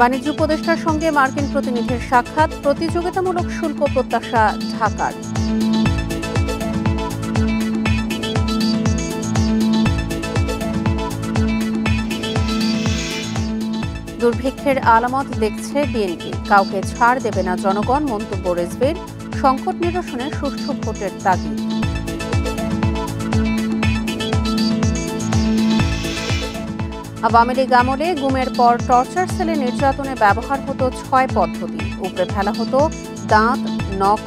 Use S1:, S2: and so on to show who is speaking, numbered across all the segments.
S1: বাণিজ্য উপদেষ্টার সঙ্গে মার্কিন প্রতিনিধির সাক্ষাৎ, প্রতিযোগিতামূলক শুল্ক প্রত্যাশা ঢাকার। দুর্ভিক্ষের আলামত দেখছে বিএনপি, কাউকে ছাড় দেবে না জনগণ, মন্তব্য রেজভির। সংকট নিরসনে সুষ্ঠু ভোটের তাগিদ। আওয়ামী লীগ আমলে গুমের পর টর্চার সেলে নির্যাতনে ব্যবহার হতো ৬ পদ্ধতি, উপড়ে ফেলা হতো দাঁত, নখ।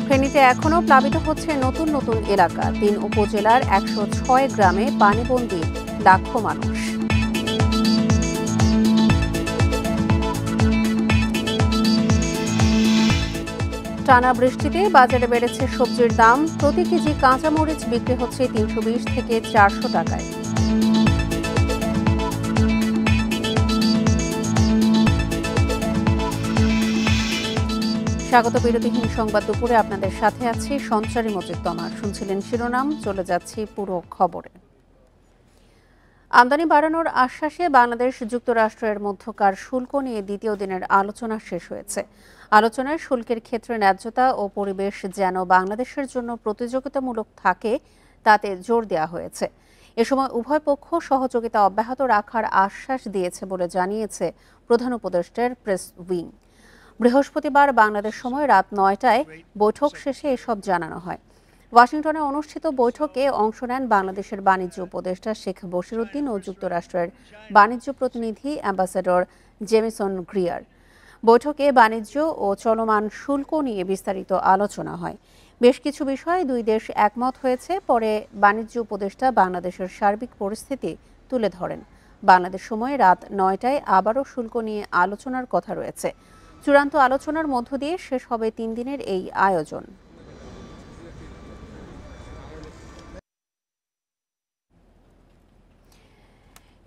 S1: ফেনীতে এখনও প্লাবিত হচ্ছে নতুন নতুন এলাকা, ৩ উপজেলার ১০৬ গ্রামে পানিবন্দী লাখো মানুষ। টানা বৃষ্টিতে বাজারে বেড়েছে সবজির দাম, প্রতি কেজি কাঁচামরিচ বিক্রি হচ্ছে ৩২০ থেকে ৪০০ টাকায়। স্বাগত বিরতিহীন সংবাদ দুপুরে, আপনাদের সাথে আছি সঞ্চারী মজিদ তমা। শুনছিলেন শিরোনাম, চলে যাচ্ছি পুরো খবরে। আমদানি বাড়ানোর আশ্বাসে বাংলাদেশ যুক্তরাষ্ট্রের মধ্যকার শুল্ক নিয়ে দ্বিতীয় দিনের আলোচনা শেষ হয়েছে। আলোচনায় শুল্কের ক্ষেত্রে ন্যায্যতা ও পরিবেশ যেন বাংলাদেশের জন্য প্রতিযোগিতামূলক থাকে তাতে জোর দেওয়া হয়েছে। এ সময় উভয় পক্ষ সহযোগিতা অব্যাহত রাখার আশ্বাস দিয়েছে বলে জানিয়েছে প্রধান উপদেষ্টার প্রেস উইং। বৃহস্পতিবার বাংলাদেশ সময় রাত ৯টায় বৈঠক শেষে এসব জানানো হয়। ওয়াশিংটনে অনুষ্ঠিত বৈঠকে অংশ নেন বাংলাদেশের বাণিজ্য উপদেষ্টা শেখ বশিরউদ্দিন ও যুক্তরাষ্ট্রের বাণিজ্য প্রতিনিধি অ্যাম্বাসেডর জেমিসন গ্রিয়ার। বৈঠকে বাণিজ্য ও চলমান শুল্ক নিয়ে বিস্তারিত আলোচনা হয়। বেশ কিছু বিষয়ে দুই দেশ একমত হয়েছে। পরে বাণিজ্য উপদেষ্টা বাংলাদেশের সার্বিক পরিস্থিতি তুলে ধরেন। বাংলাদেশ সময় রাত ৯টায় আবারও শুল্ক নিয়ে আলোচনার কথা রয়েছে। চূড়ান্ত আলোচনার মধ্য দিয়ে শেষ হবে ৩ দিনের এই আয়োজন।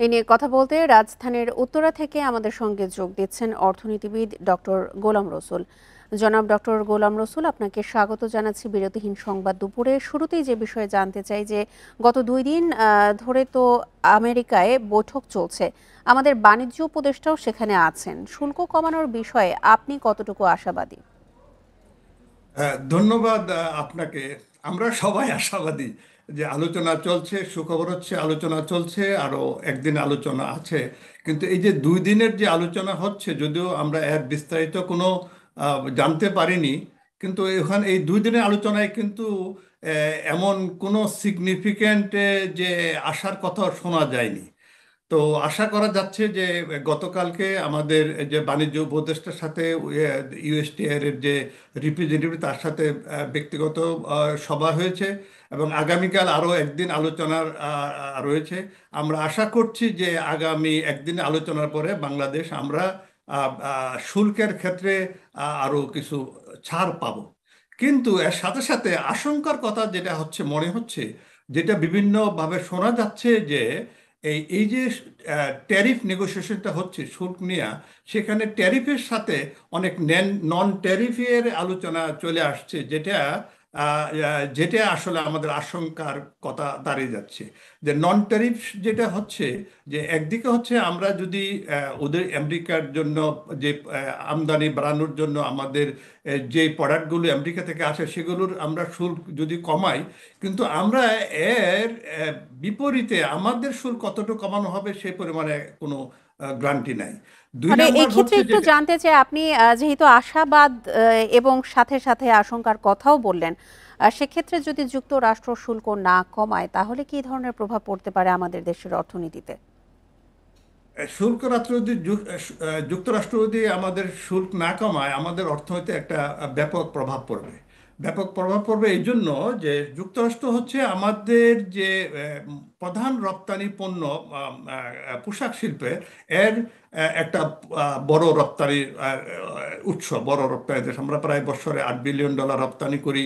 S1: এ নিয়ে কথা বলতে রাজধানীর উত্তরা থেকে আমাদের সঙ্গে যোগ দিচ্ছেন অর্থনীতিবিদ ডক্টর গোলাম রসুল। জনাব ডক্টর গোলাম রসুল, আপনাকে স্বাগত জানাচ্ছি বিরতিহীন সংবাদ দুপুরে। শুরুতেই যে বিষয়ে জানতে চাই যে গত ২ দিন ধরে তো আমেরিকায় বৈঠক চলছে, আমাদের বাণিজ্য উপদেষ্টাও সেখানে আছেন। শুল্ক কমানোর বিষয়ে আপনি কতটুকু আশাবাদী?
S2: ধন্যবাদ আপনাকে। আমরা সবাই আশাবাদী যে আলোচনা চলছে, সুখবর হচ্ছে আলোচনা চলছে, আরও একদিন আলোচনা আছে। কিন্তু এই যে ২ দিনের যে আলোচনা হচ্ছে, যদিও আমরা এর বিস্তারিত কোনো জানতে পারিনি, কিন্তু এখানে এই ২ দিনের আলোচনায় কিন্তু এমন কোনো সিগনিফিক্যান্ট যে আশার কথা শোনা যায়নি। তো আশা করা যাচ্ছে যে গতকালকে আমাদের যে বাণিজ্য উপদেষ্টার সাথে ইউএসটিআর এর যে রিপ্রেজেন্টেটিভ তার সাথে ব্যক্তিগত সভা হয়েছে এবং আগামীকাল আরও একদিন আলোচনার রয়েছে। আমরা আশা করছি যে আগামী একদিন আলোচনার পরে বাংলাদেশ আমরা শুল্কের ক্ষেত্রে আরও কিছু ছাড় পাব। কিন্তু এর সাথে সাথে আশঙ্কার কথা যেটা হচ্ছে, মনে হচ্ছে যেটা বিভিন্নভাবে শোনা যাচ্ছে যে এই যে ট্যারিফ নেগোসিয়েশনটা হচ্ছে শুল্ক নিয়ে, সেখানে ট্যারিফের সাথে অনেক নন ট্যারিফের আলোচনা চলে আসছে, যেটা আসলে আমাদের আশঙ্কার কথা দাঁড়িয়ে যাচ্ছে। যে নন ট্যারিফ যেটা হচ্ছে, যে একদিকে হচ্ছে আমরা যদি ওদের আমেরিকার জন্য যে আমদানি বাড়ানোর জন্য আমাদের যে প্রোডাক্টগুলো আমেরিকা থেকে আসে সেগুলোর আমরা শুল্ক যদি কমাই, কিন্তু আমরা এর বিপরীতে আমাদের শুল্ক কতটুকু কমানো হবে সেই পরিমাণে কোনো গ্যারান্টি নাই। ২
S1: মানে এই
S2: নাম্বার
S1: ক্ষেত্রে
S2: হচ্ছে
S1: একটু
S2: যেটা
S1: জানতে চাই, আপনি যেহেতু আশাবাদ এবং সাথে সাথে আশঙ্কার কথাও বললেন, সেক্ষেত্রে যদি যুক্তরাষ্ট্র শুল্ক না কমায় তাহলে কি ধরনের প্রভাব পড়তে পারে আমাদের দেশের অর্থনীতিতে?
S2: শুল্ক রাষ্ট্র যদি যুক্তরাষ্ট্র যদি আমাদের শুল্ক না কমায়, আমাদের অর্থনীতিতে একটা ব্যাপক প্রভাব পড়বে। ব্যাপক প্রভাব পড়বে এই জন্য যে যুক্তরাষ্ট্র হচ্ছে আমাদের যে প্রধান রপ্তানি পণ্য, পোশাক শিল্পে এর একটা বড় রপ্তানি উৎস, বড় রপ্তানি দেশ। আমরা প্রায় বছরে $8 বিলিয়ন রপ্তানি করি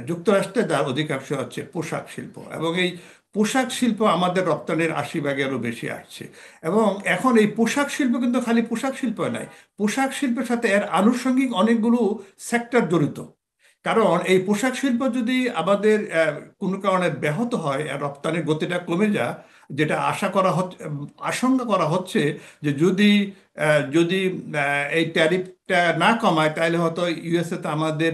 S2: যুক্তরাষ্ট্রে, যার অধিকাংশ হচ্ছে পোশাক শিল্প, এবং এই পোশাক শিল্প আমাদের রপ্তানির 80%-এরও বেশি আসছে। এবং এখন এই পোশাক শিল্প কিন্তু খালি পোশাক শিল্প নয়, পোশাক শিল্পের সাথে এর আনুষঙ্গিক অনেকগুলো সেক্টর জড়িত। কারণ এই পোশাক শিল্প যদি আমাদের কোনো কারণে ব্যাহত হয় আর রপ্তানির গতিটা কমে যায়, যেটা আশা করা হচ্ছে, আশঙ্কা করা হচ্ছে যে যদি এই ট্যারিফটা না কমায়, তাহলে হয়তো ইউএসএ তে আমাদের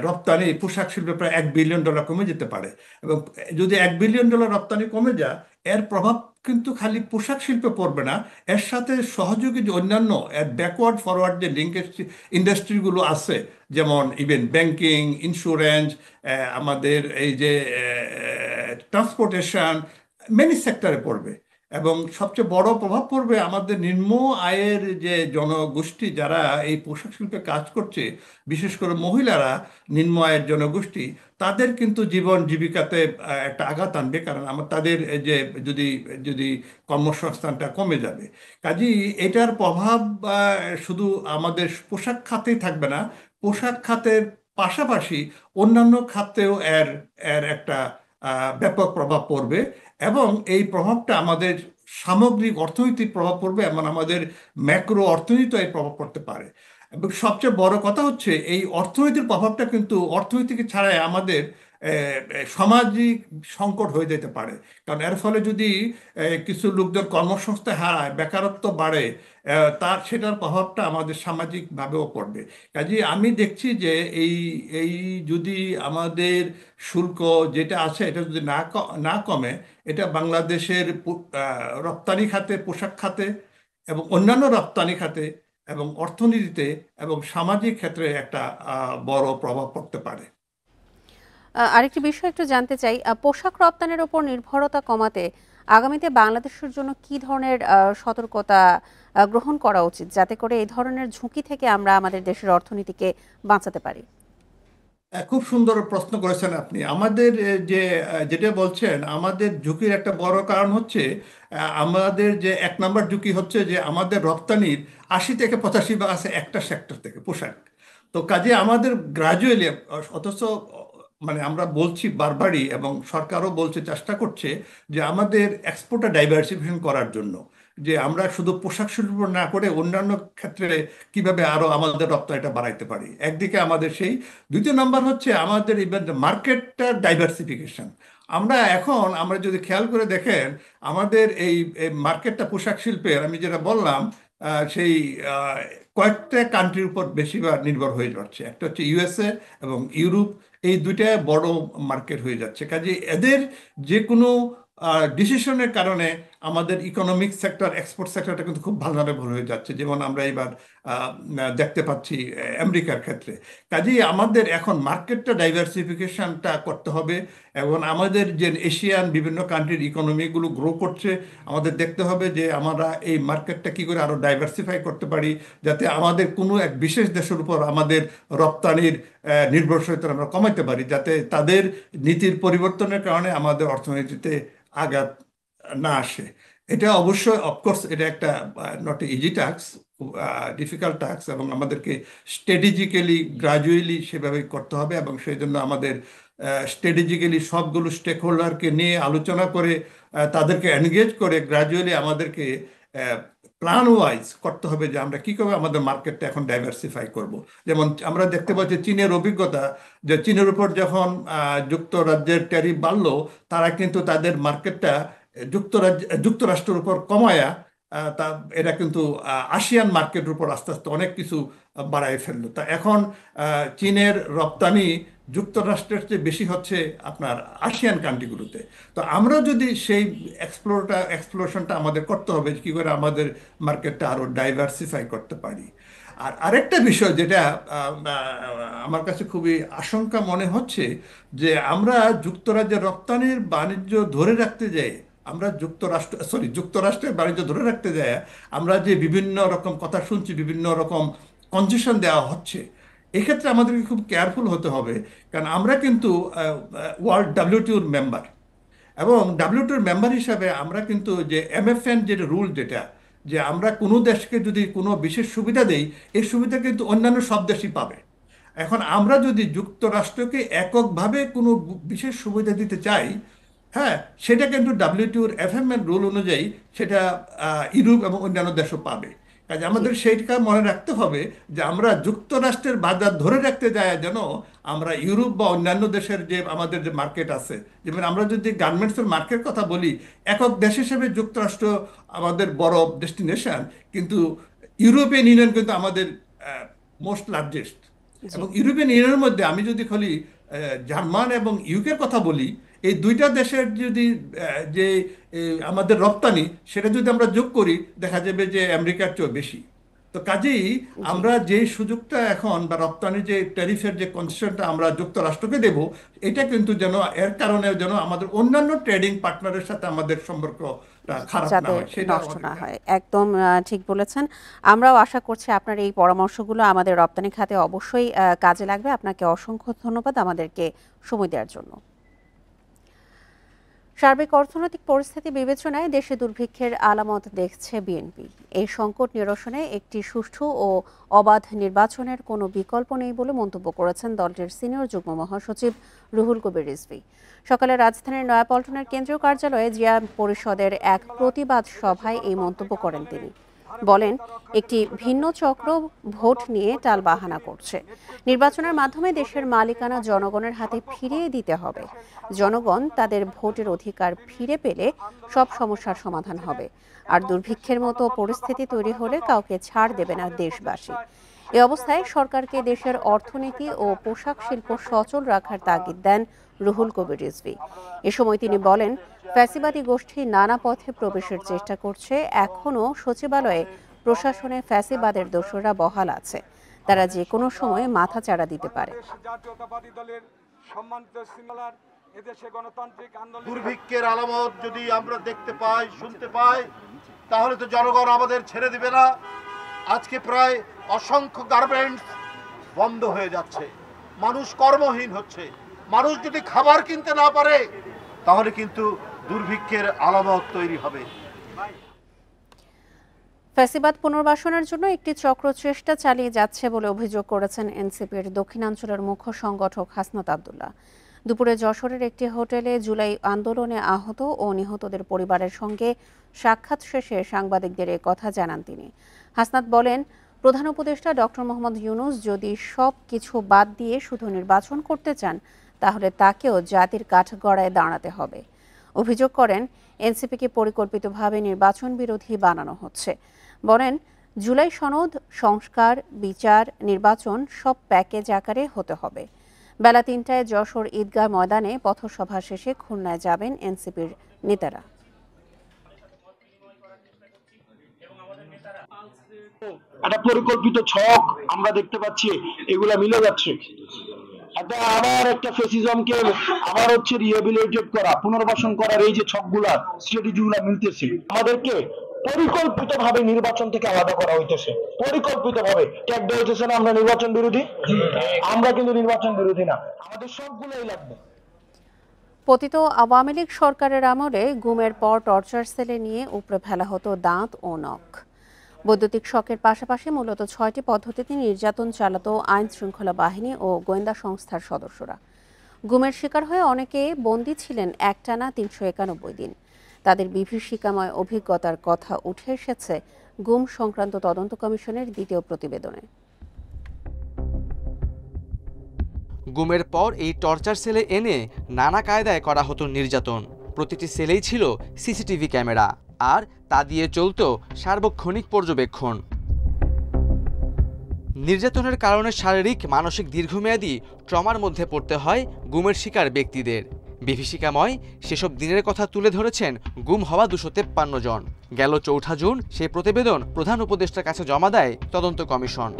S2: রপ্তানি পোশাক শিল্পে প্রায় $1 বিলিয়ন কমে যেতে পারে। এবং যদি $1 বিলিয়ন রপ্তানি কমে যায়, এর প্রভাব কিন্তু খালি পোশাক শিল্পে পড়বে না, এর সাথে সহযোগী যে অন্যান্য ব্যাকওয়ার্ড ফরওয়ার্ড যে লিঙ্কেজ ইন্ডাস্ট্রিগুলো আছে, যেমন ইভেন ব্যাংকিং, ইন্স্যুরেন্স, আমাদের এই যে ট্রান্সপোর্টেশন, মেনি সেক্টরে পড়বে। এবং সবচেয়ে বড় প্রভাব পড়বে আমাদের নিম্ন আয়ের যে জনগোষ্ঠী যারা এই পোশাক শিল্পে কাজ করছে, বিশেষ করে মহিলারা, নিম্ন আয়ের জনগোষ্ঠী, তাদের কিন্তু জীবন জীবিকাতে একটা আঘাত আনবে। কারণ তাদের এই যে যদি যদি কর্মসংস্থানটা কমে যাবে, কাজেই এটার প্রভাব শুধু আমাদের পোশাক খাতেই থাকবে না, পোশাক খাতের পাশাপাশি অন্যান্য খাতেও এর এর একটা ব্যাপক প্রভাব পড়বে। এবং এই প্রভাবটা আমাদের সামগ্রিক অর্থনৈতিক প্রভাব পড়বে, এমন আমাদের ম্যাক্রো অর্থনীতিতে এই প্রভাব পড়তে পারে। এবং সবচেয়ে বড় কথা হচ্ছে, এই অর্থনীতির প্রভাবটা কিন্তু অর্থনীতিকে ছাড়াই আমাদের সামাজিক সংকট হয়ে যেতে পারে। কারণ এর ফলে যদি কিছু লোকদের কর্মসংস্থান হারায়, বেকারত্ব বাড়ে, সেটার প্রভাবটা আমাদের সামাজিকভাবেও পড়বে। কাজেই আমি দেখছি যে এই এই যদি আমাদের শুল্ক যেটা আছে এটা যদি না কমে, এটা বাংলাদেশের রপ্তানি খাতে, পোশাক খাতে এবং অন্যান্য রপ্তানি খাতে এবং অর্থনীতিতে এবং সামাজিক ক্ষেত্রে একটা বড় প্রভাব পড়তে পারে।
S1: আরেকটি বিষয় একটু জানতে চাই, পোশাক রপ্তানির ওপর নির্ভরতা কমাতে আগামীতে বাংলাদেশের জন্য কি ধরনের সতর্কতা গ্রহণ করা উচিত, যাতে করে এই ধরনের ঝুঁকি থেকে আমরা আমাদের দেশের অর্থনীতিকে বাঁচাতে পারি?
S2: খুব সুন্দর প্রশ্ন করেছেন আপনি। আমাদের যেটা বলছেন, আমাদের ঝুঁকির একটা বড় কারণ হচ্ছে, আমাদের যে 1 নম্বর ঝুঁকি হচ্ছে যে আমাদের রপ্তানির 80 থেকে 85 আছে একটা সেক্টর থেকে, পোশাক। তো কাজে আমাদের গ্রাজুয়ালি, অথচ মানে আমরা বলছি বারবারই এবং সরকারও বলছে, চেষ্টা করছে যে আমাদের এক্সপোর্টটা ডাইভার্সিফিকেশন করার জন্য, যে আমরা শুধু পোশাক শিল্প না করে অন্যান্য ক্ষেত্রে কিভাবে আরো আমাদের রপ্তানিটা বাড়াইতে পারি, একদিকে আমাদের সেই। দ্বিতীয় নাম্বার হচ্ছে আমাদের ইভেন মার্কেটটা ডাইভার্সিফিকেশন। আমরা যদি খেয়াল করে দেখেন, আমাদের এই মার্কেটটা পোশাক শিল্পের, আমি যেটা বললাম, সেই কয়েকটা কান্ট্রির উপর বেশিরভাগ নির্ভর হয়ে যাচ্ছে। একটা হচ্ছে ইউএসএ এবং ইউরোপ, এই দুইটা বড় মার্কেট হয়ে যাচ্ছে। কাজে এদের যে কোনো ডিসিশনের কারণে আমাদের ইকোনমিক সেক্টর, এক্সপোর্ট সেক্টরটা কিন্তু খুব ভালনারেবল হয়ে যাচ্ছে, যেমন আমরা এবার দেখতে পাচ্ছি আমেরিকার ক্ষেত্রে। কাজেই আমাদের এখন মার্কেটটা ডাইভার্সিফিকেশনটা করতে হবে। এবং আমাদের যে এশিয়ান বিভিন্ন কান্ট্রির ইকোনমিগুলো গ্রো করছে, আমাদের দেখতে হবে যে আমরা এই মার্কেটটা কি করে আরো ডাইভার্সিফাই করতে পারি, যাতে আমাদের কোনো এক বিশেষ দেশের উপর আমাদের রপ্তানির নির্ভরশীলতা আমরা কমাতে পারি, যাতে তাদের নীতির পরিবর্তনের কারণে আমাদের অর্থনীতিতে আঘাত না আসে। এটা অবশ্যই, অফকোর্স, এটা একটা not easy task, difficult task, এবং আমাদেরকে স্ট্র্যাটেজিক্যালি গ্রাজুয়ালি সেভাবে করতে হবে। এবং সেই জন্য আমাদের স্ট্র্যাটেজিক্যালি সবগুলো স্টেক হোল্ডারকে নিয়ে আলোচনা করে, তাদেরকে এনগেজ করে গ্রাজুয়ালি আমাদেরকে প্ল্যান ওয়াইজ করতে হবে যে আমরা কি করে আমাদের মার্কেটটা এখন ডাইভার্সিফাই করব। যেমন আমরা দেখতে পাচ্ছি চীনের অভিজ্ঞতা, যে চীনের উপর যখন যুক্তরাজ্যের ট্যারিফ বাড়লো, তারা কিন্তু তাদের মার্কেটটা যুক্তরাষ্ট্রের উপর কমায়া, তা এরা কিন্তু আসিয়ান মার্কেটের উপর আস্তে আস্তে অনেক কিছু বাড়ায় ফেললো। তা এখন চীনের রপ্তানি যুক্তরাষ্ট্রের চেয়ে বেশি হচ্ছে আপনার আসিয়ান কান্ট্রিগুলোতে। তো আমরা যদি সেই এক্সপ্লোরেশনটা আমাদের করতে হবে, কি করে আমাদের মার্কেটটা আরো ডাইভার্সিফাই করতে পারি। আর আরেকটা বিষয় যেটা আমার কাছে খুবই আশঙ্কা মনে হচ্ছে, যে আমরা যুক্তরাজ্যের রপ্তানির বাণিজ্য ধরে রাখতে যাই, আমরা যুক্তরাষ্ট্রের বাণিজ্য ধরে রাখতে যাই, আমরা যে বিভিন্ন রকম কথা শুনছি, বিভিন্ন রকম কনসেশন দেওয়া হচ্ছে, এক্ষেত্রে আমাদেরকে খুব কেয়ারফুল হতে হবে। কারণ আমরা কিন্তু ওয়ার্ল্ড ডাব্লিউটিওর মেম্বার, এবং ডাব্লিউটিওর মেম্বার হিসাবে আমরা কিন্তু যে এমএফএন যে রুল, যেটা যে আমরা কোনো দেশকে যদি কোনো বিশেষ সুবিধা দেই, এই সুবিধা কিন্তু অন্যান্য সব দেশই পাবে। এখন আমরা যদি যুক্তরাষ্ট্রকে এককভাবে কোনো বিশেষ সুবিধা দিতে চাই, হ্যাঁ, সেটা কিন্তু ডাব্লিউটিওর এফএমএন রুল অনুযায়ী সেটা ইউরোপ এবং অন্যান্য দেশও পাবে। কাজে
S1: জি।
S2: আমাদের সেইটা মনে রাখতে হবে যে আমরা যুক্তরাষ্ট্রের বাজার ধরে রাখতে যাই যেন আমরা ইউরোপ বা অন্যান্য দেশের যে আমাদের যে মার্কেট আছে, যেমন আমরা যদি গার্মেন্টসের মার্কেট কথা বলি, একক দেশ হিসেবে যুক্তরাষ্ট্র আমাদের বড় ডেস্টিনেশন, কিন্তু ইউরোপিয়ান ইউনিয়ন কিন্তু আমাদের মোস্ট লার্জেস্ট।
S1: জি।
S2: এবং ইউরোপিয়ান ইউনিয়নের মধ্যে আমি যদি খালি জার্মান এবং ইউকের কথা বলি, এই দুইটা দেশের যদি যে আমাদের রপ্তানি সেটা যদি আমরা যোগ করি, দেখা যাবে যে আমেরিকার চেয়েও বেশি। তো কাজেই
S1: জি।
S2: আমরা যে সুযোগটা এখন বা রপ্তানি যে ট্যারিফের যে কনসেশনটা আমরা যুক্তরাষ্ট্রকে দেব, এটা কিন্তু যেন এর কারণে যেন আমাদের অন্যান্য ট্রেডিং পার্টনারের সাথে আমাদের সম্পর্কটা খারাপ না
S1: যাতে
S2: হয়, সেটা
S1: নষ্ট
S2: আমাদের
S1: না
S2: খেয়াল
S1: হয়, একদম ঠিক বলেছেন। আমরাও আশা করছি আপনার এই পরামর্শগুলো আমাদের রপ্তানি খাতে অবশ্যই কাজে লাগবে। আপনাকে অসংখ্য ধন্যবাদ আমাদেরকে সময় দেওয়ার জন্য। সার্বিক অর্থনৈতিক পরিস্থিতি বিবেচনায় দেশে দুর্ভিক্ষের আলামত দেখছে বিএনপি। এই সংকট নিরসনে একটি সুষ্ঠু ও অবাধ নির্বাচনের কোনো বিকল্প নেই বলে মন্তব্য করেছেন দলটির সিনিয়র যুগ্ম মহাসচিব রুহুল কবির রিজভী। সকালে রাজধানীর নয়াপল্টনের কেন্দ্রীয় কার্যালয়ে জিয়া পরিষদের এক প্রতিবাদ সভায় এই মন্তব্য করেন তিনি। বলেন, একটি ভিন্ন চক্র ভোট নিয়ে টালবাহানা করছে। নির্বাচনের মাধ্যমে দেশের মালিকানা জনগণের হাতে ফিরিয়ে দিতে হবে। জনগণ তাদের ভোটের অধিকার ফিরে পেলে সব সমস্যার সমাধান হবে। আর দুর্ভিক্ষের মতো পরিস্থিতি তৈরি হলে কাউকে ছাড় দেবে না দেশবাসী। এ অবস্থায় সরকারকে দেশের অর্থনীতি ও পোশাক শিল্প সচল রাখার তাগিদ দেন রুহুল কবির রিজভী। এ সময় তিনি বলেন, ফ্যাসিবাদী গোষ্ঠী নানা পথে প্রবেশের চেষ্টা করছে। এখনও সচিবালয়ে প্রশাসনে ফ্যাসিবাদের দোসররা বহাল আছে। তারা যে কোনো সময় মাথাচাড়া দিতে পারে।
S3: দুর্ভিক্ষের আলামত যদি আমরা দেখতে পাই, শুনতে পাই, তাহলে তো জনগণ আমাদের ছেড়ে দিবে না। আজকে প্রায় অসংখ্য গার্মেন্টস বন্ধ হয়ে যাচ্ছে, মানুষ কর্মহীন হচ্ছে। মানুষ যদি খাবার কিনতে না পারে, তাহলে কিন্তু দুর্ভিক্ষের আলামত তৈরি হবে।
S1: ফ্যাসিবাদ পুনর্বাসনের জন্য একটি চক্র চেষ্টা চালিয়ে যাচ্ছে বলে অভিযোগ করেছেন এনসিপির দক্ষিণাঞ্চলের মুখ্য সংগঠক হাসনাত আব্দুল্লাহ। দুপুরে যশোরের একটি হোটেলে জুলাই আন্দোলনে আহত ও নিহতদের পরিবারের সঙ্গে সাক্ষাৎ শেষে সাংবাদিকদের এ কথা জানান তিনি। হাসনাত বলেন, প্রধান উপদেষ্টা ডক্টর মোহাম্মদ ইউনূস যদি সব কিছু বাদ দিয়ে শুধু নির্বাচন করতে চান, তাহলে তাকেও জাতির কাঠগড়ায় দাঁড়াতে হবে। অভিযোগ করেন, এনসিপিকে পরিকল্পিতভাবে নির্বাচন বিরোধী বানানো হচ্ছে। বলেন, জুলাই সনদ, সংস্কার, বিচার, নির্বাচন সব প্যাকেজ আকারে হতে হবে। বেলা ৩টায় যশোর ঈদগাহ ময়দানে পথসভা শেষে খুলনায় যাবেন এনসিপির নেতারা।
S4: একটা পরিকল্পিত ছক আমরা দেখতে পাচ্ছি, এগুলা মিলে যাচ্ছে। আবার একটা ফেসিজমকে আবার হচ্ছে রিহ্যাবিলিটেট করা, পুনর্বাসন করার এই যে ছকগুলা, স্ট্র্যাটেজিগুলা মিলতেছে। আমাদেরকে পরিকল্পিতভাবে নির্বাচন থেকে আলাদা করা হইতেছে, পরিকল্পিতভাবে ট্যাগ দেওয়া হইতেছে না আমরা নির্বাচন বিরোধী। আমরা কিন্তু নির্বাচন বিরোধী না, আমাদের সবগুলোই লাগবে।
S1: পতিত আওয়ামী লীগ সরকারের আমলে গুমের পর টর্চার সেলে নিয়ে উপড়ে ফেলা হতো দাঁত ও নখ। বৈদ্যুতিক শকের পাশাপাশি মূলত 6টি পদ্ধতিতে নির্যাতন চালাতো আইন শৃঙ্খলা বাহিনী ও গোয়েন্দা সংস্থার সদস্যরা। গুমের শিকার হয়ে অনেকে বন্দী ছিলেন একটানা 391 দিন। তাদের বিভীষিকাময় অভিজ্ঞতার কথা উঠে এসেছে গুম সংক্রান্ত তদন্ত কমিশনের দ্বিতীয় প্রতিবেদনে।
S5: গুমের পর এই টর্চার সেলে এনে নানা কায়দায় করা হতো নির্যাতন। প্রতিটি সেলেই ছিল সিসিটিভি ক্যামেরা, আর তা দিয়ে চলত সার্বক্ষণিক পর্যবেক্ষণ। নির্যাতনের কারণে শারীরিক মানসিক দীর্ঘমেয়াদী ট্রমার মধ্যে পড়তে হয় গুমের শিকার ব্যক্তিদের। বিভীষিকাময় সেসব দিনের কথা তুলে ধরেছেন গুম হওয়া 253 জন। গেল 4 জুন সেই প্রতিবেদন প্রধান উপদেষ্টার কাছে জমা দেয় তদন্ত কমিশন।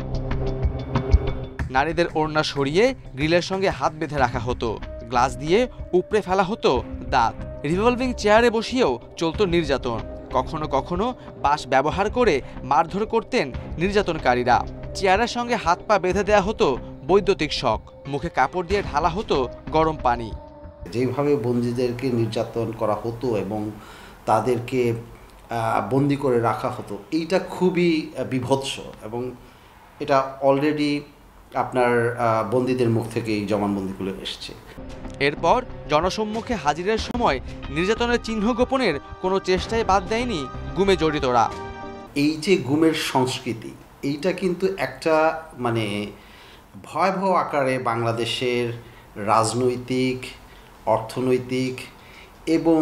S5: নারীদের ওড়না সরিয়ে গ্রিলের সঙ্গে হাত বেঁধে রাখা হতো, গ্লাস দিয়ে উপড়ে ফেলা হতো দাঁত, রিভলভিং চেয়ারে বসিয়েও চলত নির্যাতন। কখনো কখনো বাঁশ ব্যবহার করে মারধর করতেন নির্যাতনকারীরা। চেয়ারের সঙ্গে হাত পা বেঁধে দেওয়া হতো বৈদ্যুতিক শক, মুখে কাপড় দিয়ে ঢালা হতো গরম পানি।
S6: যেভাবে বন্দীদেরকে নির্যাতন করা হতো এবং তাদেরকে বন্দি করে রাখা হতো, এইটা খুবই বিভৎস এবং এটা অলরেডি আপনার বন্দীদের মুখ থেকে এই জবানবন্দিগুলো এসছে।
S5: এরপর জনসম্মুখে হাজিরের সময় নির্যাতনের চিহ্ন গোপনের কোনো চেষ্টাই বাদ দেয়নি গুমে জড়িতরা।
S6: এই যে গুমের সংস্কৃতি, এইটা কিন্তু একটা মানে ভয়াবহ আকারে বাংলাদেশের রাজনৈতিক, অর্থনৈতিক এবং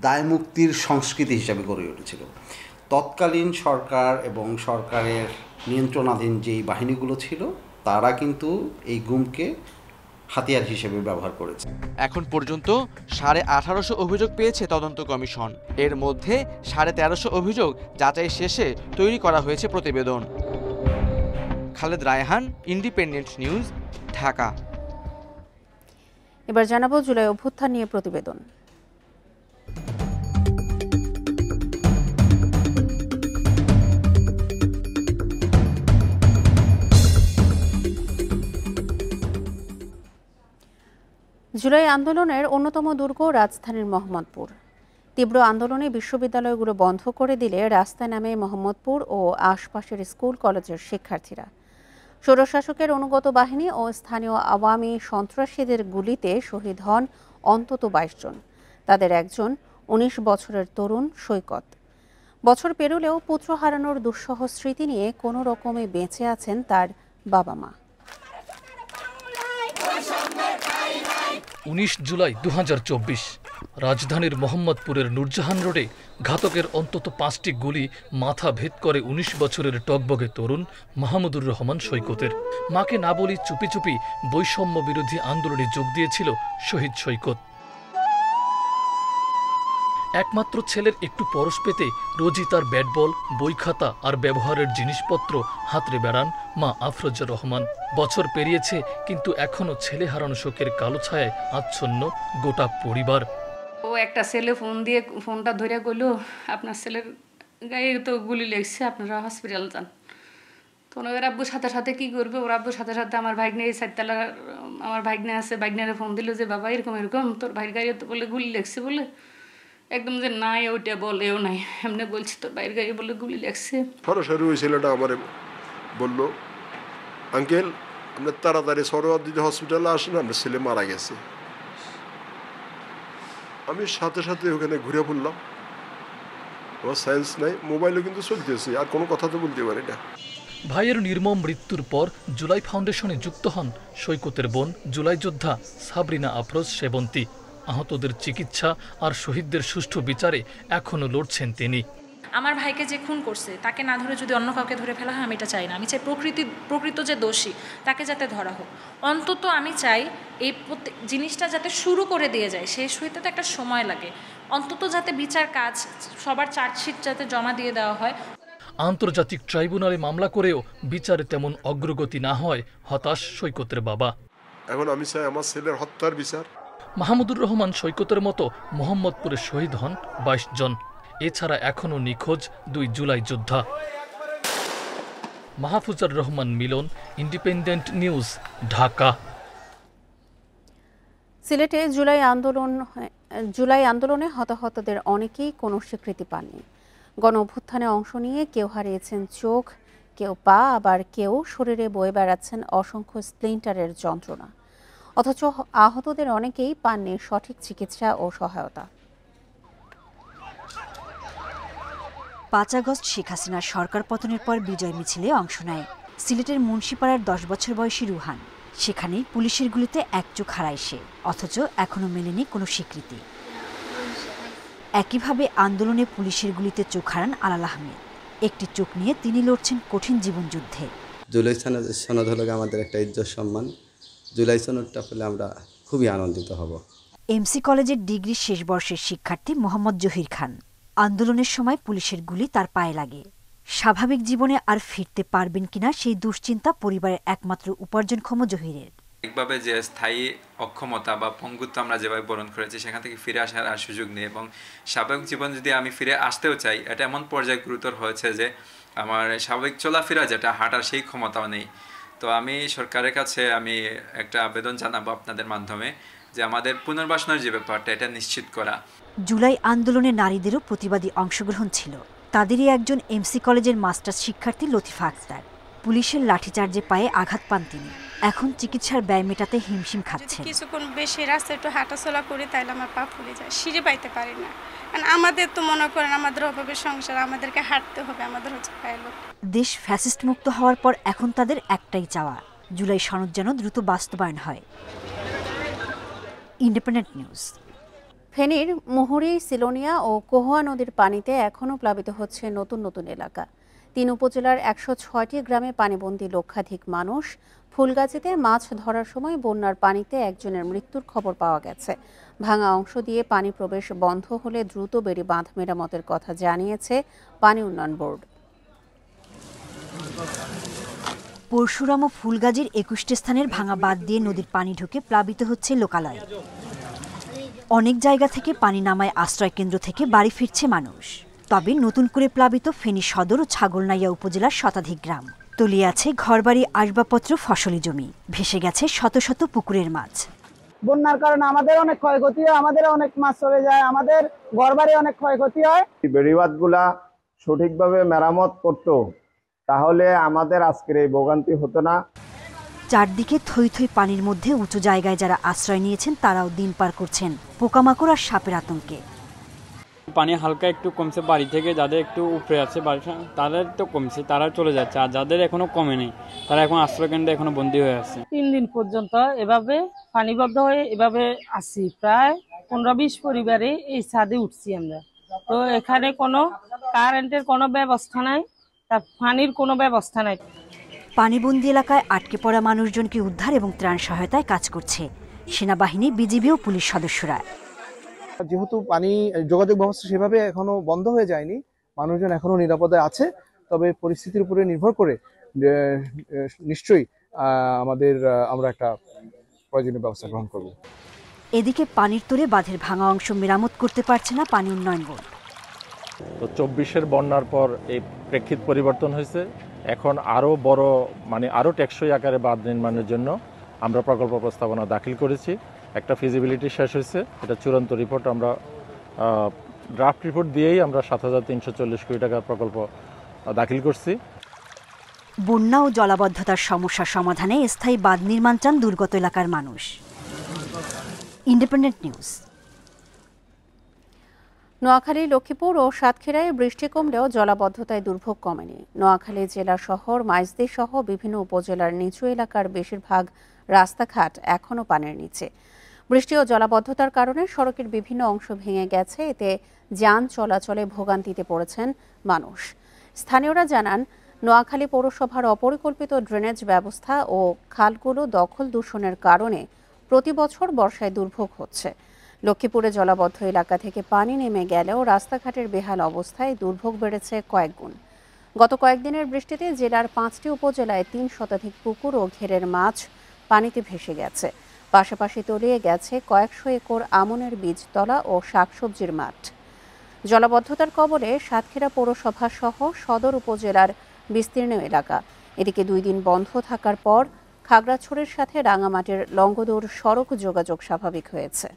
S6: দায়মুক্তির সংস্কৃতি হিসাবে গড়ে উঠেছিল। তৎকালীন সরকার এবং সরকারের নিয়ন্ত্রণাধীন যেই বাহিনীগুলো ছিল তারা কিন্তু এই গুমকে হাতিয়ার হিসেবে ব্যবহার করেছে।
S5: এখন পর্যন্ত 1850 অভিযোগ পেয়েছে তদন্ত কমিশন। এর মধ্যে 1350 অভিযোগ যাচাই শেষে তৈরি করা হয়েছে প্রতিবেদন। Khaled Raihan, independent News, Dhaka.
S1: এবার জানাবো জুলাই অভ্যুত্থান নিয়ে প্রতিবেদন। জুলাই আন্দোলনের অন্যতম দুর্গ রাজধানীর মোহাম্মদপুর। তীব্র আন্দোলনে বিশ্ববিদ্যালয়গুলো বন্ধ করে দিলে রাস্তায় নামে মোহাম্মদপুর ও আশপাশের স্কুল কলেজের শিক্ষার্থীরা। স্বৈরশাসকের অনুগত বাহিনী ও স্থানীয় আওয়ামী সন্ত্রাসীদের গুলিতে শহীদ হন অন্তত 22 জন। তাদের একজন 19 বছরের তরুণ সৈকত। বছর পেরোলেও পুত্র হারানোর দুঃসহ স্মৃতি নিয়ে কোনো রকমে বেঁচে আছেন তার বাবা মা।
S7: 19 জুলাই 2024 রাজধানীর মোহাম্মদপুরের নূরজাহান রোডে ঘাতকের অন্তত 5টি গুলি মাথা ভেদ করে 19 বছরের টকবগে তরুণ মাহমুদুর রহমান সৈকতের। মাকে না বলি চুপি চুপি বৈষম্য বিরোধী আন্দোলনে যোগ দিয়েছিল শহীদ সৈকত। একমাত্র ছেলের একটু পরশ পেতে রোজই তার ব্যাট বল, বই খাতা আর ব্যবহারের জিনিসপত্র হাতড়ে বেড়ান মা আফরোজা রহমান। বছর পেরিয়েছে, কিন্তু এখনো ছেলে হারানো শোকের কালো ছায়ায় আচ্ছন্ন গোটা পরিবার।
S8: ও একটা ছেলে ফোনটা ধরে গেল, আপনার ছেলের গায়ে তো গুলি লেগেছে, আপনারা হসপিটাল যান। তো ওর আব্বুর সাথে সাথে কি করবে, ওর আব্বুর সাথে সাথে আমার ভাগ্নে এই সাততলা আমার ভাগ্নে আছে, ভাগ্নারে ফোন দিল যে বাবা এরকম এরকম তোর ভাইয়ের গায়ে তো বলে গুলি লেগছে বলে। একদম যে নাই ওইটা বলেও নাই, এমনি বলছি তোর বাইরের গায়ে বলে গুলি লাগছে।
S9: সরাসরি ওই ছেলেটা আমার বললো, আঙ্কেল আপনার তাড়াতাড়ি সরোয়ার দিতে হসপিটালে আসেন, আপনার ছেলে মারা গেছে। আমি সাথে সাথে ওখানে ঘুরে পড়লাম। আমার সায়েন্স নাই, মোবাইলও কিন্তু চলতেছে, আর কোনো কথা তো বলতে পারি না।
S7: ভাইয়ের নির্মম মৃত্যুর পর জুলাই ফাউন্ডেশনে যুক্ত হন সৈকতের বোন জুলাই যোদ্ধা সাবরিনা আফরোজ সেবন্তী। আহতদের চিকিৎসা আর শহীদদের সুষ্ঠু বিচারে এখনও লড়ছেন তিনি।
S10: আমার ভাইকে যে খুন করছে তাকে না ধরে যদি অন্য কাউকে ধরে ফেলা হয় আমি এটা চাই না। আমি চাই প্রকৃত যে দোষী তাকে যাতে ধরা হোক। অন্তত আমি চাই এই জিনিসটা যাতে শুরু করে দিয়ে যায়, শেষ হইতে তো একটা সময় লাগে। অন্তত যাতে বিচার কাজ সবার চার্জশিট যাতে জমা দিয়ে দেওয়া হয়।
S7: আন্তর্জাতিক ট্রাইব্যুনালে মামলা করেও বিচারে তেমন অগ্রগতি না হয় হতাশ সৈকতের বাবা।
S9: এখন আমি চাই আমার ছেলের হত্যার বিচার।
S7: মাহমুদুর রহমান সৈকতের মতো মোহাম্মদপুরে শহীদ হন 22 জন। এছাড়া এখনও নিখোঁজ 2 জুলাই যোদ্ধা। মাহফুজার রহমান মিলন, ইন্ডিপেন্ডেন্ট নিউজ, ঢাকা।
S1: সিলেটে জুলাই আন্দোলনে হতাহতদের অনেকেই কোনো স্বীকৃতি পাননি। গণ অভ্যুত্থানে অংশ নিয়ে কেউ হারিয়েছেন চোখ, কেউ পা, আবার কেউ শরীরে বয়ে বেড়াচ্ছেন অসংখ্য স্প্লিন্টারের যন্ত্রণা। অথচ আহতদের অনেকেই পাননি সঠিক চিকিৎসা ও সহায়তা।
S11: 5 আগস্ট শেখ হাসিনার সরকার পতনের পর বিজয় মিছিলে অংশ নেয় সিলেটের মুন্সিপাড়ার 10 বছর বয়সী রুহান। সেখানেই পুলিশের গুলিতে এক চোখ হারায় সে, অথচ এখনো মেলেনি কোনো স্বীকৃতি। একইভাবে আন্দোলনে পুলিশের গুলিতে চোখ হারান আলাল আহমেদ। একটি চোখ নিয়ে তিনি লড়ছেন কঠিন জীবনযুদ্ধে।
S12: জুলাই সনদ হলো আমাদের একটা ইজ্জত সম্মান। জুলাই সনদটা পেলে আমরা খুবই আনন্দিত হব।
S11: এমসি কলেজের ডিগ্রি শেষ বর্ষের শিক্ষার্থী মোহাম্মদ জহির খান। আন্দোলনের সময় পুলিশের গুলি তার পায়ে লাগে। স্বাভাবিক জীবনে আর ফিরতে পারবেন কিনা সেই দুশ্চিন্তা পরিবারের একমাত্র উপার্জনক্ষম জহিরের।
S13: একভাবে যে স্থায়ী অক্ষমতা বা পঙ্গুত্ব আমরা যেভাবে বরণ করেছি সেখান থেকে ফিরে আসার আর সুযোগ নেই, এবং স্বাভাবিক জীবন যদি আমি ফিরে আসতেও চাই এটা এমন পর্যায়ে গুরুতর হয়েছে যে আমার স্বাভাবিক চলাফেরা যেটা হাঁটার সেই ক্ষমতাও নেই। তো আমি সরকারের কাছে আমি একটা আবেদন জানাবো আপনাদের মাধ্যমে যে আমাদের পুনর্বাসনের যে ব্যাপারটা এটা নিশ্চিত করা।
S11: জুলাই আন্দোলনে নারীদেরও প্রতিবাদী অংশগ্রহণ ছিল। তাদেরই একজন এমসি কলেজের মাস্টার্স শিক্ষার্থী লতিফা আক্তার। পুলিশের লাঠিচার্জে পায়ে আঘাত পান তিনি। এখন চিকিৎসার ব্যয় মেটাতে হিমশিম খাচ্ছেন।
S14: কিছুক্ষণ বেশি রাস্তায় একটু হাঁটাচলা করি তাইলে আমার পা ফুলে যায়, সিঁড়ি পাইতে পারি না। আমাদের তো মনে করেন আমাদের অভাবে সংসার, আমাদেরকে হাঁটতে হবে, আমাদের হচ্ছে পাইলট।
S11: দেশ ফ্যাসিস্ট মুক্ত হওয়ার পর এখন তাদের একটাই চাওয়া, জুলাই সনদ যেন দ্রুত বাস্তবায়ন হয়। Independent news.
S1: ফেনীর মুহুরী, সিলোনিয়া ও কোহোয়া নদীর পানিতে এখনও প্লাবিত হচ্ছে নতুন নতুন এলাকা। 3 উপজেলার 106টি গ্রামে পানিবন্দী লক্ষাধিক মানুষ। ফুলগাজীতে মাছ ধরার সময় বন্যার পানিতে একজনের মৃত্যুর খবর পাওয়া গেছে। ভাঙা অংশ দিয়ে পানি প্রবেশ বন্ধ হলে দ্রুত বেড়ি বাঁধ মেরামতের কথা জানিয়েছে পানি উন্নয়ন বোর্ড।
S11: পরশুরাম ও ফুলগাজীর 21টি স্থানের ভাঙা বাঁধ দিয়ে নদীর পানি ঢুকে প্লাবিত হচ্ছে লোকালয়। অনেক জায়গা থেকে পানি নামায় আশ্রয় কেন্দ্র থেকে বাড়ি ফিরছে মানুষ। তবে নতুন করে প্লাবিত ফেনী সদর ও ছাগলনাইয়া উপজেলার শতাধিক গ্রাম। তলিয়ে আছে ঘরবাড়ি, আসবাবপত্র, ফসলি জমি। ভেসে গেছে শত শত পুকুরের মাছ।
S15: বন্যার কারণে আমাদের অনেক ক্ষয়ক্ষতি হয়, আমাদের অনেক মাছ চলে যায়, আমাদের ঘরবাড়ি অনেক ক্ষয়ক্ষতি হয়।
S16: বেড়িবাঁধগুলা সঠিকভাবে মেরামত করতো, তাহলে আমাদের আজকের এই ভোগান্তি হতো না।
S11: চারদিকে থই থই পানির মধ্যে উঁচু জায়গায় যারা আশ্রয় নিয়েছেন তারাও দিন পার করছেন পোকামাকড় আর সাপের আতঙ্কে।
S17: পানি হালকা একটু কমছে, বাড়ি থেকে যাদের একটু উপরে আছে তাদের তো কমছে, তারা চলে যাচ্ছে, আর যাদের এখনো কমেনি তারা এখন আশ্রয়কেন্দ্রে এখনো বন্দী হয়ে আছে।
S18: 3 দিন পর্যন্ত এভাবে পানিবদ্ধ হয়ে এভাবে আছি। প্রায় 15-20 পরিবারে এই ছাদে উঠছি আমরা। তো এখানে কোনো কারেন্টের কোনো ব্যবস্থা নাই, তার পানির কোনো ব্যবস্থা নাই।
S11: পানিবন্দী এলাকায় আটকে পড়া মানুষজনকে উদ্ধার এবং ত্রাণ সহায়তায় কাজ করছে সেনাবাহিনী, বিজিবি ও পুলিশ সদস্যরা।
S19: যেহেতু পানি যোগাযোগ ব্যবস্থা সেভাবে এখনো বন্ধ হয়ে যায়নি, মানুষজন এখনো নিরাপদে আছে, তবে পরিস্থিতির উপরে নির্ভর করে নিশ্চয়ই আমরা একটা প্রয়োজনীয় ব্যবস্থা গ্রহণ করব।
S11: এদিকে পানির তোড়ে বাঁধের ভাঙা অংশ মেরামত করতে পারছে না পানি উন্নয়ন বোর্ড।
S20: তো 24-এর বন্যার পর এই প্রেক্ষিত পরিবর্তন হয়েছে। এখন আরও বড় আরও টেকসই আকারে বাঁধ নির্মাণের জন্য আমরা প্রকল্প প্রস্তাবনা দাখিল করেছি। একটা ফিজিবিলিটি শেষ হয়েছে, এটা চূড়ান্ত রিপোর্ট আমরা ড্রাফট রিপোর্ট দিয়েই আমরা 7,340 কোটি টাকার প্রকল্প দাখিল করছি।
S11: বন্যা ও জলাবদ্ধতার সমস্যা সমাধানে স্থায়ী বাঁধ নির্মাণ চান দুর্গত এলাকার মানুষ। Independent news.
S1: নোয়াখালী, লক্ষ্মীপুর ও সাতক্ষীরায় বৃষ্টি কমলেও জলাবদ্ধতায় দুর্ভোগ কমেনি। নোয়াখালী জেলা শহর, মাইজদি সহ বিভিন্ন উপজেলার নিচু এলাকার বেশিরভাগ রাস্তাঘাট এখনও পানির নিচে। বৃষ্টি ও জলাবদ্ধতার কারণে সড়কের বিভিন্ন অংশ ভেঙে গেছে, এতে যান চলাচলে ভোগান্তিতে পড়েছেন মানুষ। স্থানীয়রা জানান, নোয়াখালী পৌরসভার অপরিকল্পিত ড্রেনেজ ব্যবস্থা ও খালগুলো দখল দূষণের কারণে প্রতি বছর বর্ষায় দুর্ভোগ হচ্ছে। লক্ষ্মীপুরে জলাবদ্ধ এলাকা থেকে পানি নেমে গেলেও রাস্তাঘাটের বেহাল অবস্থায় দুর্ভোগ বেড়েছে কয়েক গুণ। গত কয়েকদিনের বৃষ্টিতে জেলার 5টি উপজেলায় 3 শতাধিক পুকুর ও ঘেরের মাছ পানিতে ভেসে গেছে। পাশাপাশি তলিয়ে গেছে কয়েকশো একর আমনের বীজতলা ও শাকসবজির মাঠ। জলাবদ্ধতার কবলে সাতক্ষীরা পৌরসভা সহ সদর উপজেলার বিস্তীর্ণ এলাকা। এদিকে 2 দিন বন্ধ থাকার পর খাগড়াছড়ির সাথে রাঙামাটির লংগদৌড় সড়ক যোগাযোগ স্বাভাবিক হয়েছে।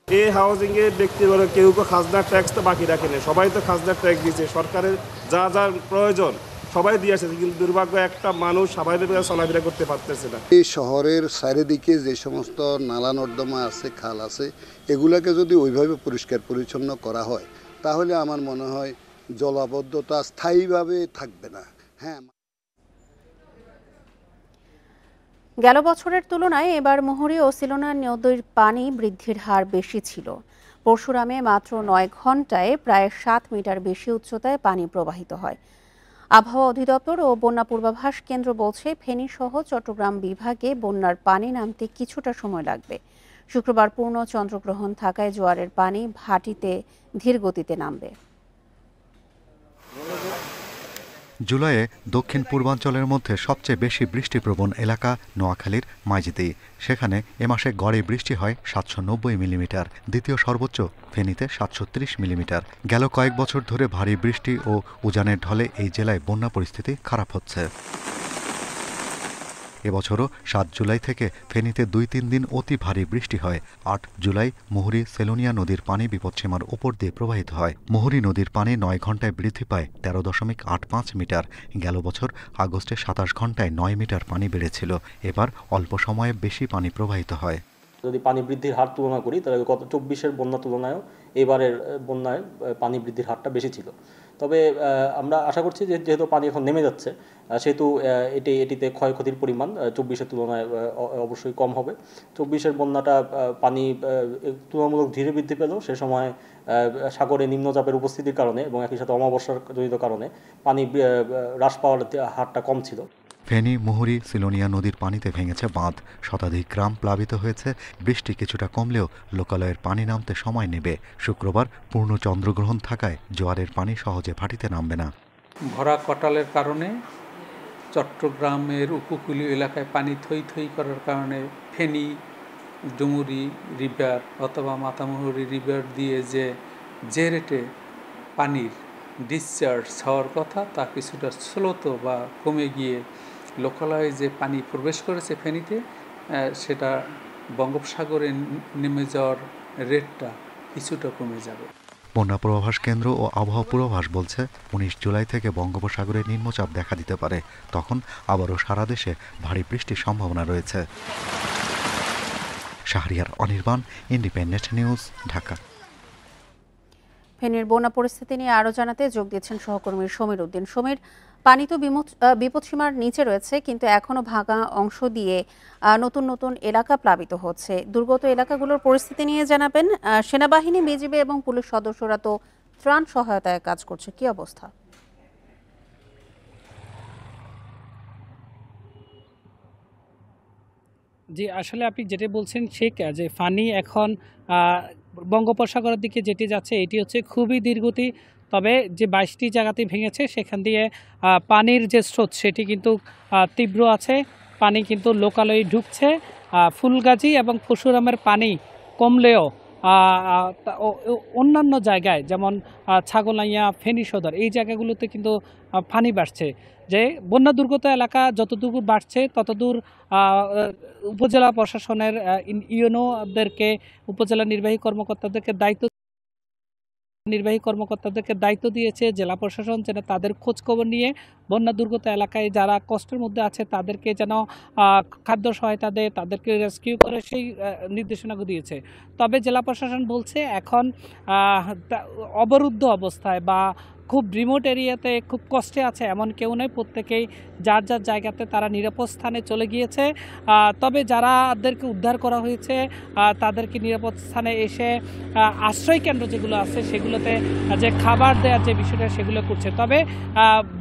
S21: এই হাউজিং এর ব্যক্তিগত কেউ খাজনার ট্যাক্স তো বাকি রাখেনি, সবাই তো খাজনার ট্যাক্স দিয়েছে, সরকারের যা যা প্রয়োজন সবাই দিয়ে আসছে, কিন্তু দুর্ভাগ্য একটা মানুষ স্বাভাবিকভাবে চলাফেরা করতে পারতেছে না।
S22: এই শহরের চারিদিকে যে সমস্ত নালা নর্দমা আছে, খাল আছে, এগুলাকে যদি ওইভাবে পরিষ্কার পরিচ্ছন্ন করা হয় তাহলে আমার মনে হয় জলাবদ্ধতা স্থায়ীভাবে থাকবে না। হ্যাঁ,
S1: গেল বছরের তুলনায় এবার মুহুরী ও সিলোনা নদীর পানি বৃদ্ধির হার বেশি ছিল। পরশুরামে মাত্র 9 ঘন্টায় প্রায় 7 মিটার বেশি উচ্চতায় পানি প্রবাহিত হয়। আবহাওয়া অধিদপ্তর ও বন্যা পূর্বাভাস কেন্দ্র বলছে, ফেনী সহ চট্টগ্রাম বিভাগে বন্যার পানি নামতে কিছুটা সময় লাগবে। শুক্রবার পূর্ণ চন্দ্রগ্রহণ থাকায় জোয়ারের পানি ভাটিতে ধীর গতিতে নামবে।
S23: জুলাইয়ে দক্ষিণ পূর্বাঞ্চলের মধ্যে সবচেয়ে বেশি বৃষ্টিপ্রবণ এলাকা নোয়াখালীর মাইজদি। সেখানে এ মাসে গড়ে বৃষ্টি হয় 790 মিলিমিটার, দ্বিতীয় সর্বোচ্চ ফেনীতে 730 মিলিমিটার। গেল কয়েক বছর ধরে ভারী বৃষ্টি ও উজানের ঢলে এই জেলায় বন্যা পরিস্থিতি খারাপ হচ্ছে। এবছরও 7 জুলাই থেকে ফেনীতে 2-3 দিন অতি ভারী বৃষ্টি হয়। 8 জুলাই মুহুরী সেলোনিয়া নদীর পানি বিপদসীমার উপর দিয়ে প্রবাহিত হয়। মুহুরী নদীর পানি 9 ঘন্টায় বৃদ্ধি পায় 13.85 মিটার। গেল বছর আগস্টে 27 ঘন্টায় 9 মিটার পানি বেড়েছিল। এবার অল্প সময়ে বেশি পানি প্রবাহিত হয়।
S2: যদি পানি বৃদ্ধির হার তুলনা করি তাহলে গত 24-এর বন্যা তুলনায়ও এবারের বন্যায় পানি বৃদ্ধির হারটা বেশি ছিল। তবে আমরা আশা করছি যে যেহেতু পানি এখন নেমে যাচ্ছে সেহেতু এটিতে ক্ষয়ক্ষতির পরিমাণ 24-এর তুলনায় অবশ্যই কম হবে। 24-এর বন্যাটা পানি তুলনামূলক ধীরে বৃদ্ধি পেলেও সে সময় সাগরে নিম্নচাপের উপস্থিতির কারণে এবং একই সাথে অমাবস্যার জনিত কারণে পানি হ্রাস পাওয়ার হারটা কম ছিল।
S23: ফেনী, মুহুরী, সিলোনিয়া নদীর পানিতে ভেঙেছে বাঁধ, শতাধিক গ্রাম প্লাবিত হয়েছে। বৃষ্টি কিছুটা কমলেও লোকালয়ের পানি নামতে সময় নেবে। শুক্রবার পূর্ণ চন্দ্রগ্রহণ থাকায় জোয়ারের পানি সহজে ভাটিতে নামবে না।
S3: ভরা কটালের কারণে চট্টগ্রামের উপকূলীয় এলাকায় পানি থই থই করার কারণে ফেনী, ডুমুরি রিভার অথবা মাতামুহুরী রিভার দিয়ে যে রেটে পানির ডিসচার্জ হওয়ার কথা তা কিছুটা স্লোত বা কমে গিয়ে লোকালয়ে যে পানি প্রবেশ করেছে ফেনীতে সেটা বঙ্গোপসাগরে নেমে যাওয়ার রেটটা কিছুটা কমে যাবে।
S23: বন্যা পূর্বাভাস কেন্দ্র ও আবহাওয়া পূর্বাভাস বলছে 19 জুলাই থেকে বঙ্গোপসাগরে নিম্নচাপ দেখা দিতে পারে। তখন আবারও সারা দেশে ভারী বৃষ্টির সম্ভাবনা রয়েছে। Shahriar Anirban, independent News, Dhaka.
S1: ফেনীর বন্যা পরিস্থিতি নিয়ে আরও জানাতে যোগ দিচ্ছেন সহকর্মী সমীর উদ্দিন। সমীর, পানি তো বিপদসীমার নিচে রয়েছে, কিন্তু এখনো ভাঙা অংশ দিয়ে নতুন নতুন এলাকা প্লাবিত হচ্ছে। দুর্গত এলাকাগুলোর পরিস্থিতি নিয়ে জানাবেন। সেনাবাহিনী, বিজিবি এবং পুলিশ সদস্যরা তো ত্রাণ সহায়তায় কাজ করছে, কি অবস্থা?
S4: জি, আসলে আপনি যেটা বলছেন ঠিক, যে ফানি এখন বঙ্গোপসাগরের দিকে যেটি যাচ্ছে এটি হচ্ছে খুবই ধীরগতি। তবে যে 22টি জায়গাতে ভেঙেছে সেখান দিয়ে পানির যে স্রোত সেটি কিন্তু তীব্র আছে। পানি কিন্তু লোকালয়ে ঢুকছে। ফুলগাজী এবং পরশুরামের পানি কমলেও অন্যান্য জায়গায় যেমন ছাগলাইয়া, ফেনী সদর এই জায়গাগুলোতে কিন্তু পানি বাড়ছে। যে বন্যা দুর্গত এলাকা যতদূর বাড়ছে ততদূর উপজেলা প্রশাসনের ইউনোদেরকে, উপজেলা নির্বাহী কর্মকর্তাদেরকে দায়িত্ব দিয়েছে জেলা প্রশাসন যেন তাদের খোঁজখবর নিয়ে বন্যা দুর্গত এলাকায় যারা কষ্টের মধ্যে আছে তাদেরকে যেন খাদ্য সহায়তা দেয়, তাদেরকে রেস্কিউ করে সেই নির্দেশনাগুলো দিয়েছে। তবে জেলা প্রশাসন বলছে এখন অবরুদ্ধ অবস্থায় বা খুব রিমোট এরিয়াতে খুব কষ্টে আছে এমন কেউ নেই, প্রত্যেকেই যার যার জায়গাতে তারা নিরাপদ স্থানে চলে গিয়েছে। তবে যারাদেরকে উদ্ধার করা হয়েছে তাদেরকে নিরাপদ স্থানে এসে আশ্রয় কেন্দ্র যেগুলো আছে সেগুলোতে যে খাবার দেওয়ার যে বিষয়টা সেগুলো করছে। তবে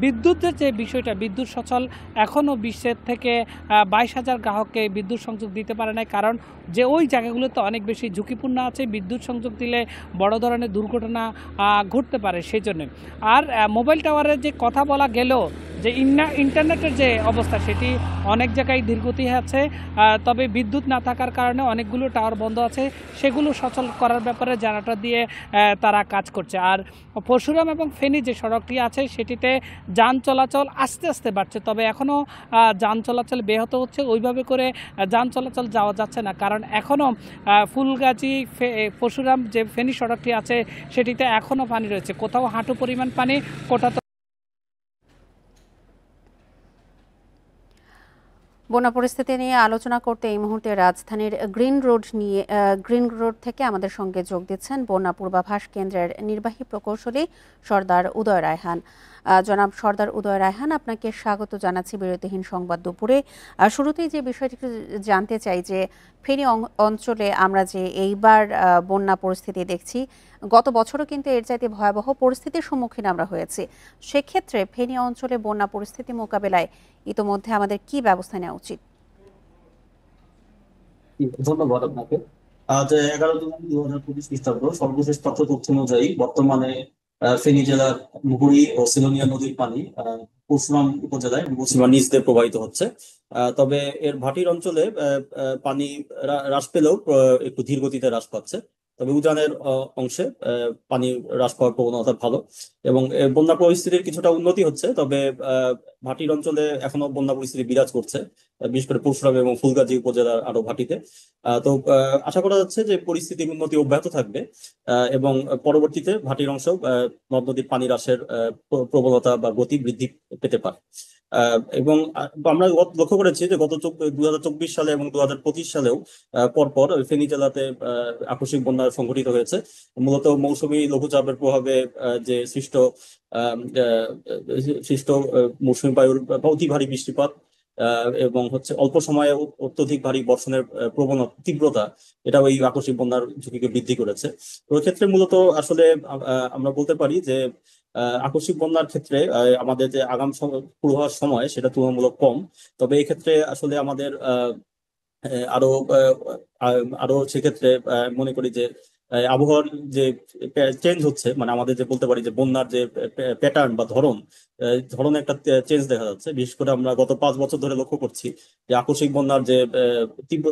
S4: বিদ্যুতের যে বিষয়টা, বিদ্যুৎ সচল এখনও 20 থেকে 22,000 গ্রাহককে বিদ্যুৎ সংযোগ দিতে পারে না, কারণ যে ওই জায়গাগুলোতে অনেক বেশি ঝুঁকিপূর্ণ আছে, বিদ্যুৎ সংযোগ দিলে বড় ধরনের দুর্ঘটনা ঘটতে পারে সেই জন্য। আর মোবাইল টাওয়ারের যে কথা বলা গেল যে ইন্টারনেটের যে অবস্থা সেটি অনেক জায়গায় ধীরগতি আছে, তবে বিদ্যুৎ না থাকার কারণে অনেকগুলো টাওয়ার বন্ধ আছে, সেগুলো সচল করার ব্যাপারে জেনারেটর দিয়ে তারা কাজ করছে। আর পরশুরাম এবং ফেনী যে সড়কটি আছে সেটিতে যান চলাচল আস্তে আস্তে বাড়ছে, তবে এখনও যান চলাচল ব্যাহত হচ্ছে, ওইভাবে করে যান চলাচল যাওয়া যাচ্ছে না, কারণ এখনও ফুলগাজী পরশুরাম যে ফেনী সড়কটি আছে সেটিতে এখনও পানি রয়েছে, কোথাও হাঁটু পরিমাণ পানি, কোথাও।
S1: বন্যা পরিস্থিতি নিয়ে আলোচনা করতে এই মুহূর্তে রাজধানীর গ্রিন রোড থেকে আমাদের সঙ্গে যোগ দিচ্ছেন বন্যা পূর্বাভাস কেন্দ্রের নির্বাহী প্রকৌশলী সর্দার উদয় রায়হান। জনাব সর্দার উদয় রায়হান, আপনাকে স্বাগত জানাচ্ছি বিরতিহীন সংবাদ দুপুরে। শুরুতেই যে বিষয়টি জানতে চাই যে ফেনী অঞ্চলে আমরা যে এইবার বন্যা পরিস্থিতি দেখছি, গত বছরও কিন্তু এর চাইতে ভয়াবহ পরিস্থিতির সম্মুখীন আমরা হয়েছি। সেক্ষেত্রে ফেনী অঞ্চলে বন্যা পরিস্থিতি মোকাবেলায় ইতোমধ্যে আমাদের কি ব্যবস্থা নেওয়া উচিত?
S24: ধন্যবাদ আপনাকে। আজ 11 জুন 2025 খ্রিস্টাব্দ সর্বশেষ তথ্য অনুযায়ী বর্তমানে ফেনী জেলার মুহুরী ও সিলোনিয়া নদীর পানি পরশুরাম উপজেলায় বিপদসীমার নিচ দিয়ে প্রবাহিত হচ্ছে। তবে এর ভাটির অঞ্চলে পানি হ্রাস পেলেও একটু ধীর গতিতে হ্রাস পাচ্ছে, তবে উজানের অংশে পানি হ্রাস পাওয়ার প্রবণতা ভালো এবং বন্যা পরিস্থিতির কিছুটা উন্নতি হচ্ছে। তবে ভাটির অঞ্চলে এখনো বন্যা পরিস্থিতি বিরাজ করছে, বিশেষ করে পরশুরাম এবং ফুলগাজী উপজেলার আরো ভাটিতে। তো আশা করা যাচ্ছে যে পরিস্থিতির উন্নতি অব্যাহত থাকবে এবং পরবর্তীতে ভাটির অংশ নদ নদীর পানি হ্রাসের প্রবণতা বা গতি বৃদ্ধি পেতে পারে। এবং আমরা লক্ষ্য করেছি যে গত 2024 সালে এবং 2025 সালেও পরপর ফেনী জেলাতে আকস্মিক বন্যা সংঘটিত হয়েছে। মূলত মৌসুমী লঘুচাপের প্রভাবে যে সৃষ্ট মৌসুমী বায়ুর অতি ভারী বৃষ্টিপাত এবং অল্প সময়ে অত্যধিক ভারী বর্ষণের প্রবণতা তীব্রতা, এটা ওই আকস্মিক বন্যার ঝুঁকিকে বৃদ্ধি করেছে। তো এক্ষেত্রে মূলত আসলে আমরা বলতে পারি যে আকস্মিক বন্যার ক্ষেত্রে আমাদের যে আগাম পূর্বাভাস সময় সেটা তুলনামূলক কম। তবে এই ক্ষেত্রে আসলে আমাদের আরো সেক্ষেত্রে মনে করি যে আবহাওয়ার যে চেঞ্জ হচ্ছে, মানে আমাদের যে বলতে পারি যে বন্যার যে প্যাটার্ন বা ধরনের একটা চেঞ্জ দেখা যাচ্ছে। বিশেষ করে আমরা গত 5 বছর ধরে লক্ষ্য করছি যে আকস্মিক বন্যার যে তীব্র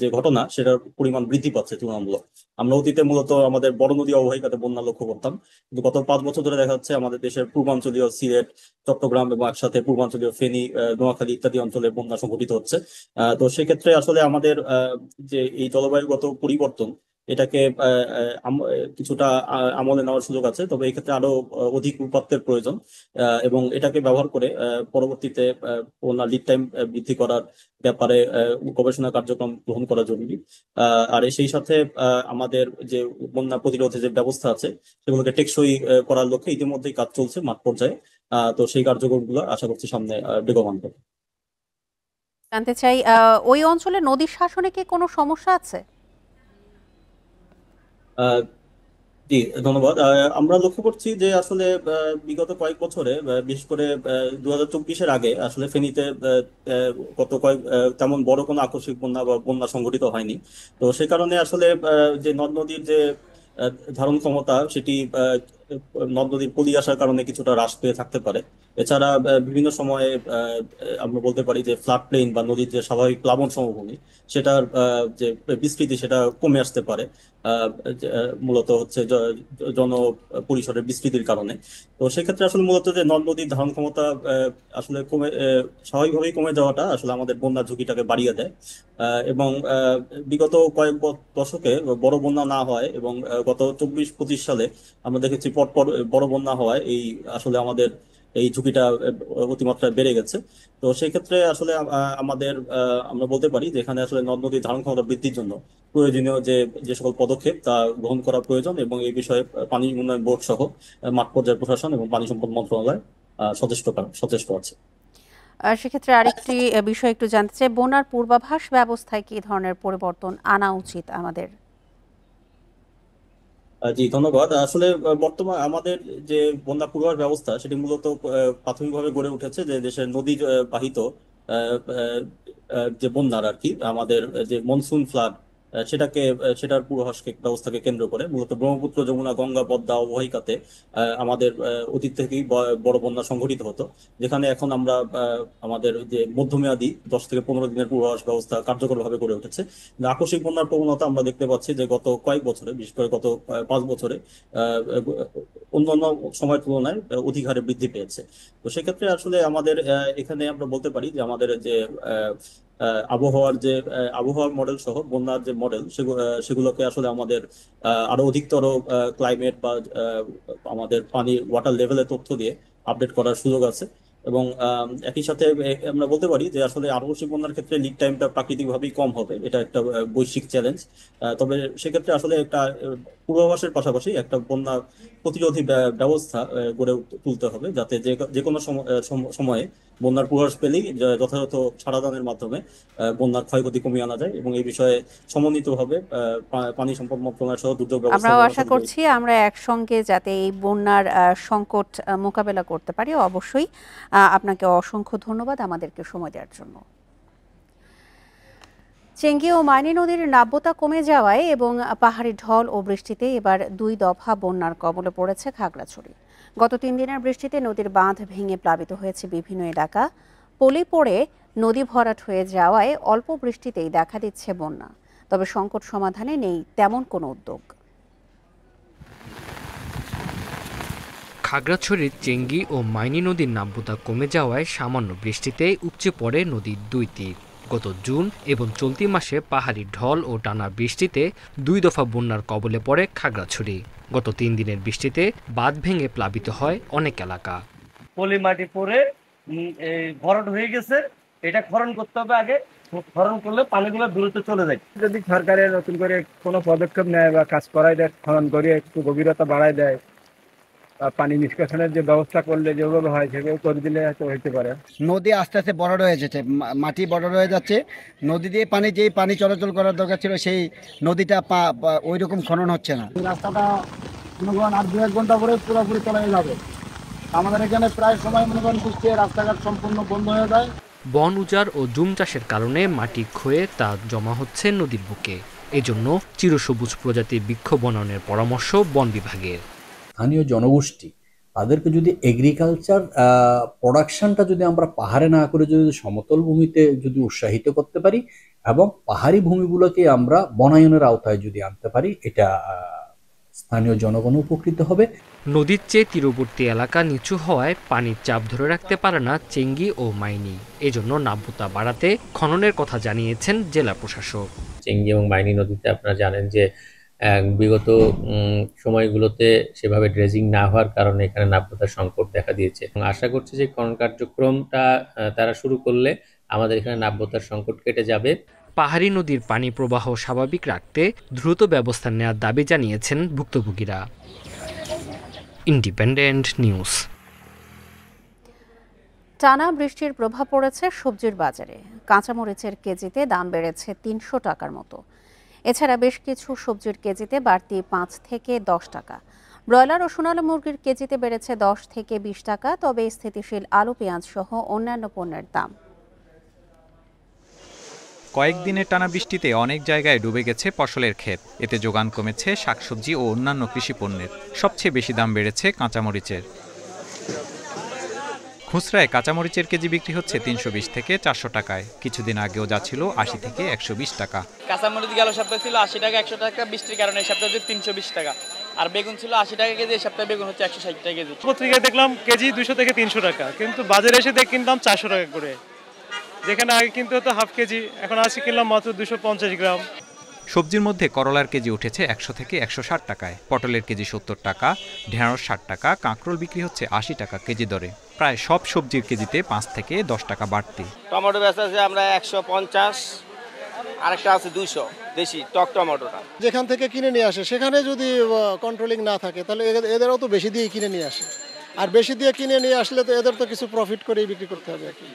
S24: যে ঘটনা সেটার পরিমাণ বৃদ্ধি পাচ্ছে তুলনামূলক। আমরা অতীতে মূলত আমাদের বড় নদী অববাহিকাতে বন্যা লক্ষ্য করতাম, কিন্তু গত 5 বছর ধরে দেখা যাচ্ছে আমাদের দেশের পূর্বাঞ্চলীয় সিলেট, চট্টগ্রাম এবং একসাথে পূর্বাঞ্চলীয় ফেনী, নোয়াখালী ইত্যাদি অঞ্চলে বন্যা সংঘটিত হচ্ছে। তো সেক্ষেত্রে আসলে আমাদের যে এই জলবায়ুগত পরিবর্তন, এটাকে কিছুটা আমলে নেওয়ার সুযোগ আছে। তবে এই ক্ষেত্রে আরো অধিক উপাত্তের প্রয়োজন এবং এটাকে ব্যবহার করে পরবর্তীতে বন্যার লিড টাইম বৃদ্ধি করার ব্যাপারে গবেষণা কার্যক্রম গ্রহণ করা জরুরি। আর সেই সাথে আমাদের যে বন্যা প্রতিরোধে যে ব্যবস্থা আছে সেগুলোকে টেকসই করার লক্ষ্যে ইতিমধ্যেই কাজ চলছে মাঠ পর্যায়ে। তো সেই কার্যক্রমগুলো আশা করছি সামনে বেগবান হবে।
S1: জানতে চাই, ওই অঞ্চলে নদীর শাসনে কি কোনো সমস্যা আছে?
S24: জি, ধন্যবাদ। আমরা লক্ষ্য করছি যে আসলে বিগত কয়েক বছরে, বিশেষ করে 2024-এর আগে আসলে ফেনীতে গত তেমন বড় কোনো আকস্মিক বন্যা বা বন্যা সংঘটিত হয়নি। তো সে কারণে আসলে যে নদ নদীর যে ধারণ ক্ষমতা সেটি নদ নদীর পলি আসার কারণে কিছুটা হ্রাস পেয়ে থাকতে পারে। এছাড়া বিভিন্ন সময়ে আমরা বলতে পারি যে ফ্লাড প্লেন বা নদীর যে স্বাভাবিক প্লাবন সমভূমি সেটার যে বিস্তৃতি সেটা কমে আসতে পারে, মূলত জন পরিসরের বিস্তৃতির কারণে। তো সেক্ষেত্রে আসলে মূলত যে নদ নদীর ধারণ ক্ষমতা আসলে স্বাভাবিকভাবেই কমে যাওয়াটা আসলে আমাদের বন্যার ঝুঁকিটাকে বাড়িয়ে দেয়। এবং বিগত কয়েক দশকে বড় বন্যা না হয় এবং গত 24-25 সালে আমরা দেখেছি পরপর বড় বন্যা হওয়ায় আসলে আমাদের এই ঝুঁকিটা অতিমাত্রায় বেড়ে গেছে। তো সেই ক্ষেত্রে আসলে আমাদের আমরা বলতে পারি যে এখানে আসলে নদ নদীর ধারণ ক্ষমতা বৃদ্ধির জন্য প্রয়োজনীয় যে সকল পদক্ষেপ তা গ্রহণ করা প্রয়োজন এবং এই বিষয়ে পানি উন্নয়ন বোর্ড সহ মাঠ পর্যায়ের প্রশাসন এবং পানি সম্পদ মন্ত্রণালয় সচেষ্ট আছে।
S1: সেক্ষেত্রে আরেকটি বিষয় একটু জানতে চাই, বন্যার পূর্বাভাস ব্যবস্থায় কি ধরনের পরিবর্তন আনা উচিত আমাদের?
S24: জি, ধন্যবাদ। আসলে বর্তমান আমাদের যে বন্যা পূর্বাভাস ব্যবস্থা সেটি মূলত প্রাথমিকভাবে গড়ে উঠেছে যে দেশের নদী বাহিত যে বন্যার আর কি আমাদের যে মনসুন ফ্লাড সেটার পূর্বাভাস ব্যবস্থাকে কেন্দ্র করে মূলত ব্রহ্মপুত্র, যমুনা, গঙ্গা, পদ্মা অববাহিকাতে আমাদের অতীত থেকেই বড় বন্যা সংঘটিত হতো, যেখানে এখন আমরা আমাদের যে মধ্যমেয়াদী 10 থেকে 15 দিনের পূর্বাভাস ব্যবস্থা কার্যকরভাবে গড়ে উঠেছে। আকস্মিক বন্যার প্রবণতা আমরা দেখতে পাচ্ছি যে গত কয়েক বছরে, বিশেষ করে গত 5 বছরে অন্যান্য সময়ের তুলনায় অধিক হারে বৃদ্ধি পেয়েছে। তো সেক্ষেত্রে আসলে আমাদের এখানে আমরা বলতে পারি যে আমাদের যে আবহাওয়ার মডেল সহ বন্যার যে মডেল সেগুলোকে আসলে আমাদের আরো অধিকতর ক্লাইমেট বা আমাদের পানির ওয়াটার লেভেলের তথ্য দিয়ে আপডেট করার সুযোগ আছে। এবং একই সাথে আমরা বলতে পারি যে আসলে আকস্মিক বন্যার ক্ষেত্রে লিড টাইমটা প্রাকৃতিকভাবেই কম হবে, এটা একটা বৈশ্বিক চ্যালেঞ্জ। তবে সেক্ষেত্রে আসলে একটা পূর্বাভাসের পাশাপাশি একটা বন্যা প্রতিরোধী ব্যবস্থা গড়ে তুলতে হবে, যাতে যে কোনো সময়ে বন্যার পূর্বাভাস পেলেই যথাযথ ছাড়াদানের মাধ্যমে বন্যার ক্ষয়ক্ষতি কমিয়ে আনা যায় এবং এই বিষয়ে সমন্বিতভাবে পানি সম্পদ মন্ত্রণালয় সহ দুর্যোগ ব্যবস্থা
S1: আমরা আশা করছি আমরা একসঙ্গে যাতে এই বন্যার সংকট মোকাবেলা করতে পারি। অবশ্যই আপনাকে অসংখ্য ধন্যবাদ আমাদেরকে সময় দেওয়ার জন্য। চেঙ্গি ও মাইনী নদীর নাব্যতা কমে যাওয়ায় এবং পাহাড়ি ঢল ও বৃষ্টিতে এবার 2 দফা বন্যার কবলে পড়েছে খাগড়াছড়ি। গত 3 দিনের বৃষ্টিতে নদীর বাঁধ ভেঙে প্লাবিত হয়েছে বিভিন্ন এলাকা। পলি পড়ে নদী ভরাট হয়ে যাওয়ায় অল্প বৃষ্টিতেই দেখা দিচ্ছে বন্যা। তবে সংকট সমাধানে নেই তেমন কোনো উদ্যোগ।
S5: খাগড়াছড়ির চেঙ্গি ও মাইনী নদীর নাব্যতা কমে যাওয়ায় সামান্য বৃষ্টিতে উপচে পড়ে নদীর 2 তীর। গত জুন এবং চলতি মাসে পাহাড়ি ঢল ও টানা বৃষ্টিতে 2 দফা বন্যার কবলে পড়ে খাগড়াছড়ি। গত 3 দিনের বৃষ্টিতে বাঁধ ভেঙে প্লাবিত হয় অনেক এলাকা।
S6: পলি মাটি পরে ভরাট হয়ে গেছে, এটা খনন করতে হবে আগে। খনন করলে পানিগুলো দ্রুত চলে যায়।
S8: যদি সরকারের নতুন করে কোনো পদক্ষেপ নেয় বা কাজ করায় দেয়, খনন করে একটু গভীরতা বাড়ায় দেয়, পানি নিষ্কাশনের যে ব্যবস্থা করলে যেভাবে হয় সেভাবে করে দিলে হয়তো হইতে পারে।
S9: নদী আস্তে আস্তে বড় হয়ে যাচ্ছে, মাটি বড় হয়ে যাচ্ছে। নদী দিয়ে যেই পানি চলাচল করার দরকার ছিল সেই নদীটা ওই রকম খনন হচ্ছে না।
S8: রাস্তাটা মনে করেন আর 2-1 ঘন্টা পরে পুরোপুরি চলে যাবে। আমাদের এখানে প্রায় সময় মনে করেন বৃষ্টি রাস্তাঘাট সম্পূর্ণ বন্ধ হয়ে যায়।
S5: বন উজাড় ও জুম চাষের কারণে মাটি ক্ষয়ে তা জমা হচ্ছে নদীর বুকে। এজন্য চিরসবুজ প্রজাতির বৃক্ষ বনায়নের পরামর্শ বন বিভাগের।
S10: স্থানীয় জনগোষ্ঠী তাদেরকে যদি এগ্রিকালচার প্রোডাকশনটা যদি আমরা পাহাড়ে না করে যদি সমতল ভূমিতে যদি উৎসাহিত করতে পারি এবং পাহাড়ি ভূমিগুলোকে আমরা বনায়নের আওতায় যদি আনতে পারি, এটা স্থানীয় জনগণ উপকৃত হবে।
S5: নদীর চেয়ে তীরবর্তী এলাকা নিচু হওয়ায় পানির চাপ ধরে রাখতে পারে না চেঙ্গি ও মাইনি। এজন্য নাব্যতা বাড়াতে খননের কথা জানিয়েছেন জেলা প্রশাসক।
S25: চেঙ্গি এবং মাইনি নদীতে আপনারা জানেন যে বিগত সময়গুলোতে সেভাবে ড্রেজিং না হওয়ার কারণে এখানে নাব্যতার সংকট দেখা দিয়েছে। এবং আশা করছি যে খনন কার্যক্রমটা তারা শুরু করলে আমাদের এখানে নাব্যতার সংকট কেটে যাবে।
S5: পাহাড়ি নদীর পানি প্রবাহ স্বাভাবিক রাখতে দ্রুত ব্যবস্থা নেওয়ার দাবি জানিয়েছেন ভুক্তভোগীরা। Independent news.
S1: টানা বৃষ্টির প্রভাব পড়েছে সবজির বাজারে। কাঁচামরিচের কেজিতে দাম বেড়েছে 300 টাকার মতো। এছাড়া বেশ কিছু সবজির কেজিতে বাড়তি 5 থেকে 10 টাকা। ব্রয়লার ও সোনালী মুরগির কেজিতে বেড়েছে 10 থেকে 20 টাকা। তবে স্থিতিশীল আলু, পেঁয়াজ সহ অন্যান্য পণ্যের দাম।
S26: কয়েকদিনের টানা বৃষ্টিতে অনেক জায়গায় ডুবে গেছে ফসলের ক্ষেত। এতে যোগান কমেছে শাকসবজি ও অন্যান্য কৃষি পণ্যের। সবচেয়ে বেশি দাম বেড়েছে কাঁচামরিচের। খুচরায় কাঁচামরিচের কেজি বিক্রি হচ্ছে 320 থেকে 400 টাকায়। কিছুদিন আগেও যাচ্ছিল 80 থেকে 120 টাকা।
S17: কাঁচামরিচ গেল সপ্তাহে ছিল 80 টাকা 100 টাকা, বৃষ্টির কারণে এই সপ্তাহে 320 টাকা। আর বেগুন ছিল 80 টাকা কেজি, এই সপ্তাহে বেগুন হচ্ছে 160 টাকা কেজি।
S27: পত্রিকায় দেখলাম কেজি 200 থেকে 300 টাকা, কিন্তু বাজারে এসে কিনলাম 400 টাকা করে। যেখানে আগে কিনতে হতো হাফ কেজি, এখন আজকে কিনলাম মাত্র 250 গ্রাম।
S26: সবজির মধ্যে করলার কেজি উঠেছে 100 থেকে 160 টাকায়, পটলের কেজি 70 টাকা, ঢেঁড়স 60 টাকা, কাঁকরোল বিক্রি হচ্ছে 80 টাকা কেজি দরে। প্রায় সব সবজির কেজিতে 5 থেকে 10 টাকা বাড়তি।
S28: টমেটো বেচা আছে আমরা 150, আরেকটা আছে 200 দেশি টক টমেটোটা।
S8: যেখান থেকে কিনে নিয়ে আসে সেখানে যদি কন্ট্রোলিং না থাকে তাহলে এদেরও তো বেশি দিয়ে কিনে নিয়ে আসে, আর বেশি দিয়ে কিনে নিয়ে আসলে তো এদের তো কিছু প্রফিট করেই বিক্রি করতে হবে আর কি।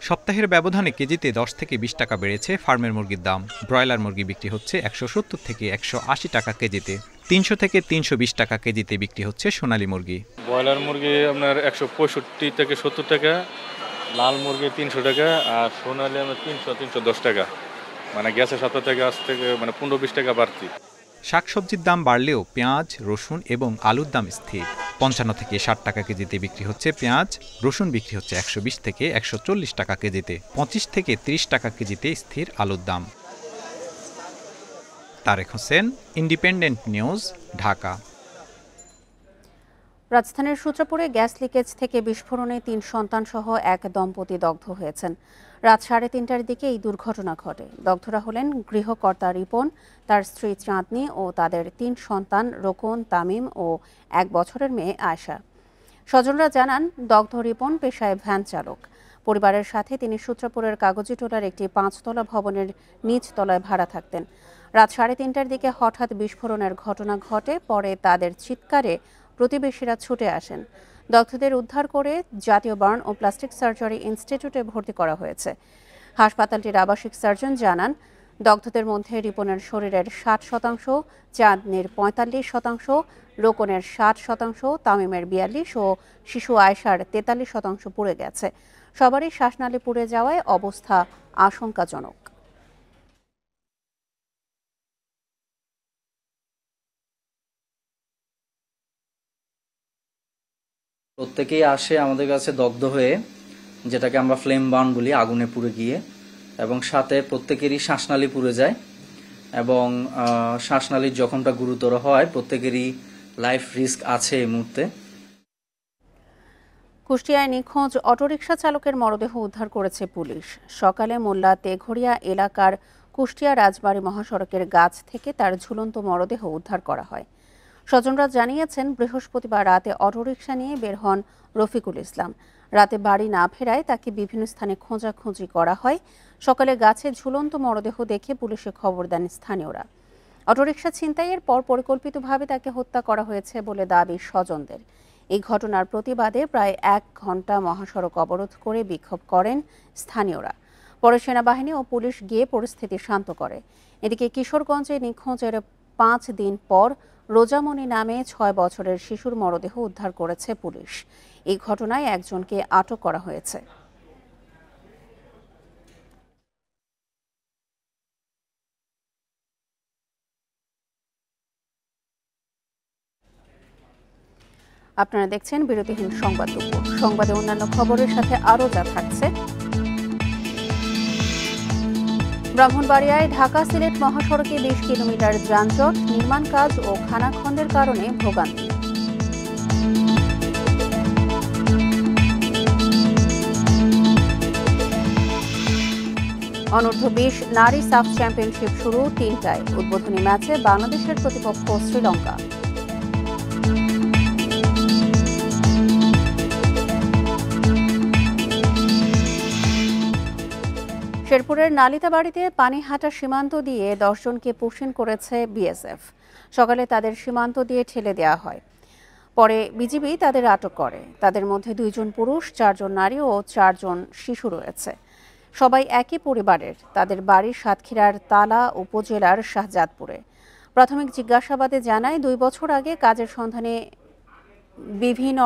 S26: সপ্তাহের ব্যবধানে কেজিতে 10 থেকে 20 টাকা বেড়েছে ফার্মের মুরগির দাম। ব্রয়লার মুরগি বিক্রি হচ্ছে 170 থেকে 180 টাকা কেজিতে। 300 থেকে 320 টাকা কেজিতে বিক্রি হচ্ছে সোনালী মুরগি।
S29: ব্রয়লার মুরগি আপনার 165 থেকে 70 টাকা, লাল মুরগি 300 টাকা, আর সোনালী আমরা 300-310 টাকা। মানে গ্যাসের সাথে থেকে আজ থেকে মানে 15-20 টাকা বাড়তি।
S26: শাকসবজির দাম বাড়লেও পেঁয়াজ, রসুন এবং আলুর দাম স্থির। 55 থেকে 60 টাকা কেজিতে বিক্রি হচ্ছে পেঁয়াজ, রসুন বিক্রি হচ্ছে 120 থেকে 140 টাকা কেজিতে। 25 থেকে 30 টাকা কেজিতে স্থির আলুর দাম। Tareq Hossain, Independent News, Dhaka.
S1: রাজধানীর সূত্রপুরে গ্যাস লিকেজ থেকে বিস্ফোরণে 3 সন্তান সহ এক দম্পতি দগ্ধ হয়েছেন। রাত 3:30টার দিকে এই দুর্ঘটনা ঘটে। দগ্ধরা হলেন গৃহকর্তা রিপন, তার স্ত্রী চাঁদনি ও তাদের 3 সন্তান রোকন, তামিম ও 1 বছরের মেয়ে আয়শা। স্বজনরা জানান, দগ্ধ রিপন পেশায় ভ্যান চালক। পরিবারের সাথে তিনি সূত্রপুরের কাগজিটোলার একটি 5তলা ভবনের নিচ তলায় ভাড়া থাকতেন। রাত 3:30টার দিকে হঠাৎ বিস্ফোরণের ঘটনা ঘটে। পরে তাদের চিৎকারে প্রতিবেশীরা ছুটে আসেন। দগ্ধদের উদ্ধার করে জাতীয় বার্ন ও প্লাস্টিক সার্জারি ইনস্টিটিউটে ভর্তি করা হয়েছে। হাসপাতালটির আবাসিক সার্জন জানান, দগ্ধদের মধ্যে রিপনের শরীরের 60%, চাঁদনির 45%, রোকনের 60%, তামিমের 42% ও শিশু আয়শার 43% পুড়ে গেছে। সবারই শ্বাসনালী পুড়ে যাওয়ায় অবস্থা আশঙ্কাজনক।
S30: প্রত্যেকেই আসে আমাদের কাছে দগ্ধ হয়ে, যেটাকে আমরা ফ্লেম বার্ন বলি, আগুনে পুড়ে গিয়ে, এবং সাথে প্রত্যেকেরই শ্বাসনালী পুড়ে যায় এবং শ্বাসনালীর জখমটা গুরুতর হয়। প্রত্যেকেরই লাইফ রিস্ক আছে এই মুহূর্তে।
S1: কুষ্টিয়ায় নিখোঁজ অটোরিকশা চালকের মরদেহ উদ্ধার করেছে পুলিশ। সকালে মোল্লা তেঘরিয়া এলাকার কুষ্টিয়া রাজবাড়ী মহাসড়কের গাছ থেকে তার ঝুলন্ত মরদেহ উদ্ধার করা হয়। স্বজনরা জানিয়েছেন, বৃহস্পতিবার রাতে অটোরিকশা নিয়ে বের হন রফিকুল ইসলাম। রাতে বাড়ি না ফেরায় তাকে বিভিন্ন স্থানে খোঁজাখুঁজি করা হয়। সকালে গাছে ঝুলন্ত মরদেহ দেখে পুলিশে খবর দেন স্থানীয়রা। অটোরিকশা ছিনতাইয়ের পর পরিকল্পিতভাবে তাকে হত্যা করা হয়েছে বলে দাবি স্বজনদের। এই ঘটনার প্রতিবাদে প্রায় 1 ঘণ্টা মহাসড়ক অবরোধ করে বিক্ষোভ করেন স্থানীয়রা। পরে সেনাবাহিনী ও পুলিশ গিয়ে পরিস্থিতি শান্ত করে। এদিকে কিশোরগঞ্জে নিখোঁজের 5 দিন পর রোজামণি নামে 6 বছরের শিশুর মরদেহ উদ্ধার করেছে পুলিশ। এই ঘটনায় একজনকে আটক করা হয়েছে। আপনারা দেখছেন বিরতিহীন সংবাদ দুপুর। সংবাদে অন্যান্য খবরের সাথে আরও যা থাকছে। ব্রাহ্মণবাড়িয়ায় ঢাকা সিলেট মহাসড়কে 20 কিলোমিটার যানজট, নির্মাণ কাজ ও খানাখন্দের কারণে ভোগান্তি। অনূর্ধ্ব 20 নারী সাফ চ্যাম্পিয়নশিপ শুরু 3টায়। উদ্বোধনী ম্যাচে বাংলাদেশের প্রতিপক্ষ শ্রীলঙ্কা। শেরপুরের নালিতাবাড়িতে পানিহাটা সীমান্ত দিয়ে 10 জনকে পুশিন করেছে বিএসএফ। সকালে তাদের সীমান্ত দিয়ে ঠেলে দেওয়া হয়, পরে বিজিবি তাদের আটক করে। তাদের মধ্যে 2 জন পুরুষ, 4 জন নারী ও 4 জন শিশু রয়েছে। সবাই একই পরিবারের। তাদের বাড়ি সাতক্ষীরার তালা উপজেলার শাহজাদপুরে। প্রাথমিক জিজ্ঞাসাবাদে জানায় 2 বছর আগে কাজের সন্ধানে বিভিন্ন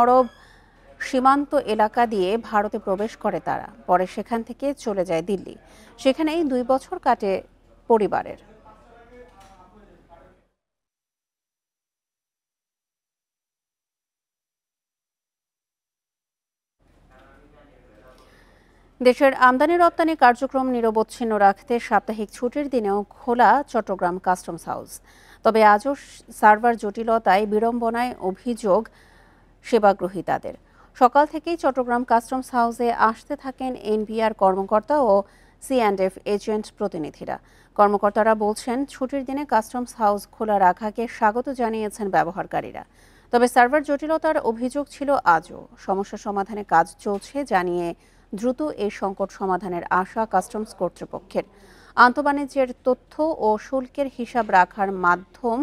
S1: সীমান্ত এলাকা দিয়ে ভারতে প্রবেশ করে তারা। পরে সেখান থেকে চলে যায় দিল্লি। সেখানেই 2 বছর কাটে পরিবারের। দেশের আমদানি রপ্তানি কার্যক্রম নিরবচ্ছিন্ন রাখতে সাপ্তাহিক ছুটির দিনেও খোলা চট্টগ্রাম কাস্টমস হাউস। তবে আজও সার্ভার জটিলতায় বিড়ম্বনায় অভিযোগ সেবাগ্রহীতাদের। সকাল থেকেই চট্টগ্রাম কাস্টমস হাউসে আসতে থাকেন এনবিআর কর্মকর্তা ও C&F এজেন্ট প্রতিনিধিরা। কর্মকর্তারা বলছেন, ছুটির দিনে কাস্টমস হাউস খোলা রাখাকে স্বাগত জানিয়েছেন ব্যবহারকারীরা। তবে সার্ভার জটিলতার অভিযোগ ছিল আজও। সমস্যা সমাধানে কাজ চলছে জানিয়ে দ্রুত এই সংকট সমাধানের আশা কাস্টমস কর্তৃপক্ষের। আন্তঃবাণিজ্যের তথ্য ও শুল্কের হিসাব রাখার মাধ্যম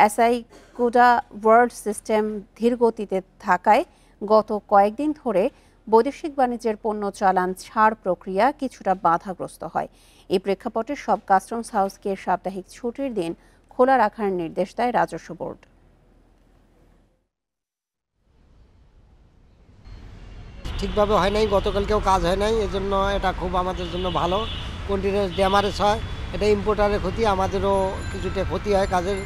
S1: এসআইকুডা ওয়ার্ল্ড সিস্টেম ধীরগতিতে থাকায় গত কয়েকদিন ধরে বৈদেশিক বাণিজ্যের পণ্য চালান ছাড় প্রক্রিয়া কিছুটা বাধাগ্রস্ত হয়। এই প্রেক্ষাপটে সব কাস্টমস হাউসকে সাপ্তাহিক ছুটির দিন খোলা রাখার নির্দেশ দেয় রাজস্ব বোর্ড।
S7: ঠিকভাবে হয় নাই, গতকালকেও কাজ হয় নাই। এজন্য এটা খুব আমাদের জন্য ভালো। কন্টিনিউয়াস ড্যামারেজ হয়, এটা ইম্পোর্টারের ক্ষতি, আমাদেরও কিছুটা ক্ষতি হয় কাজের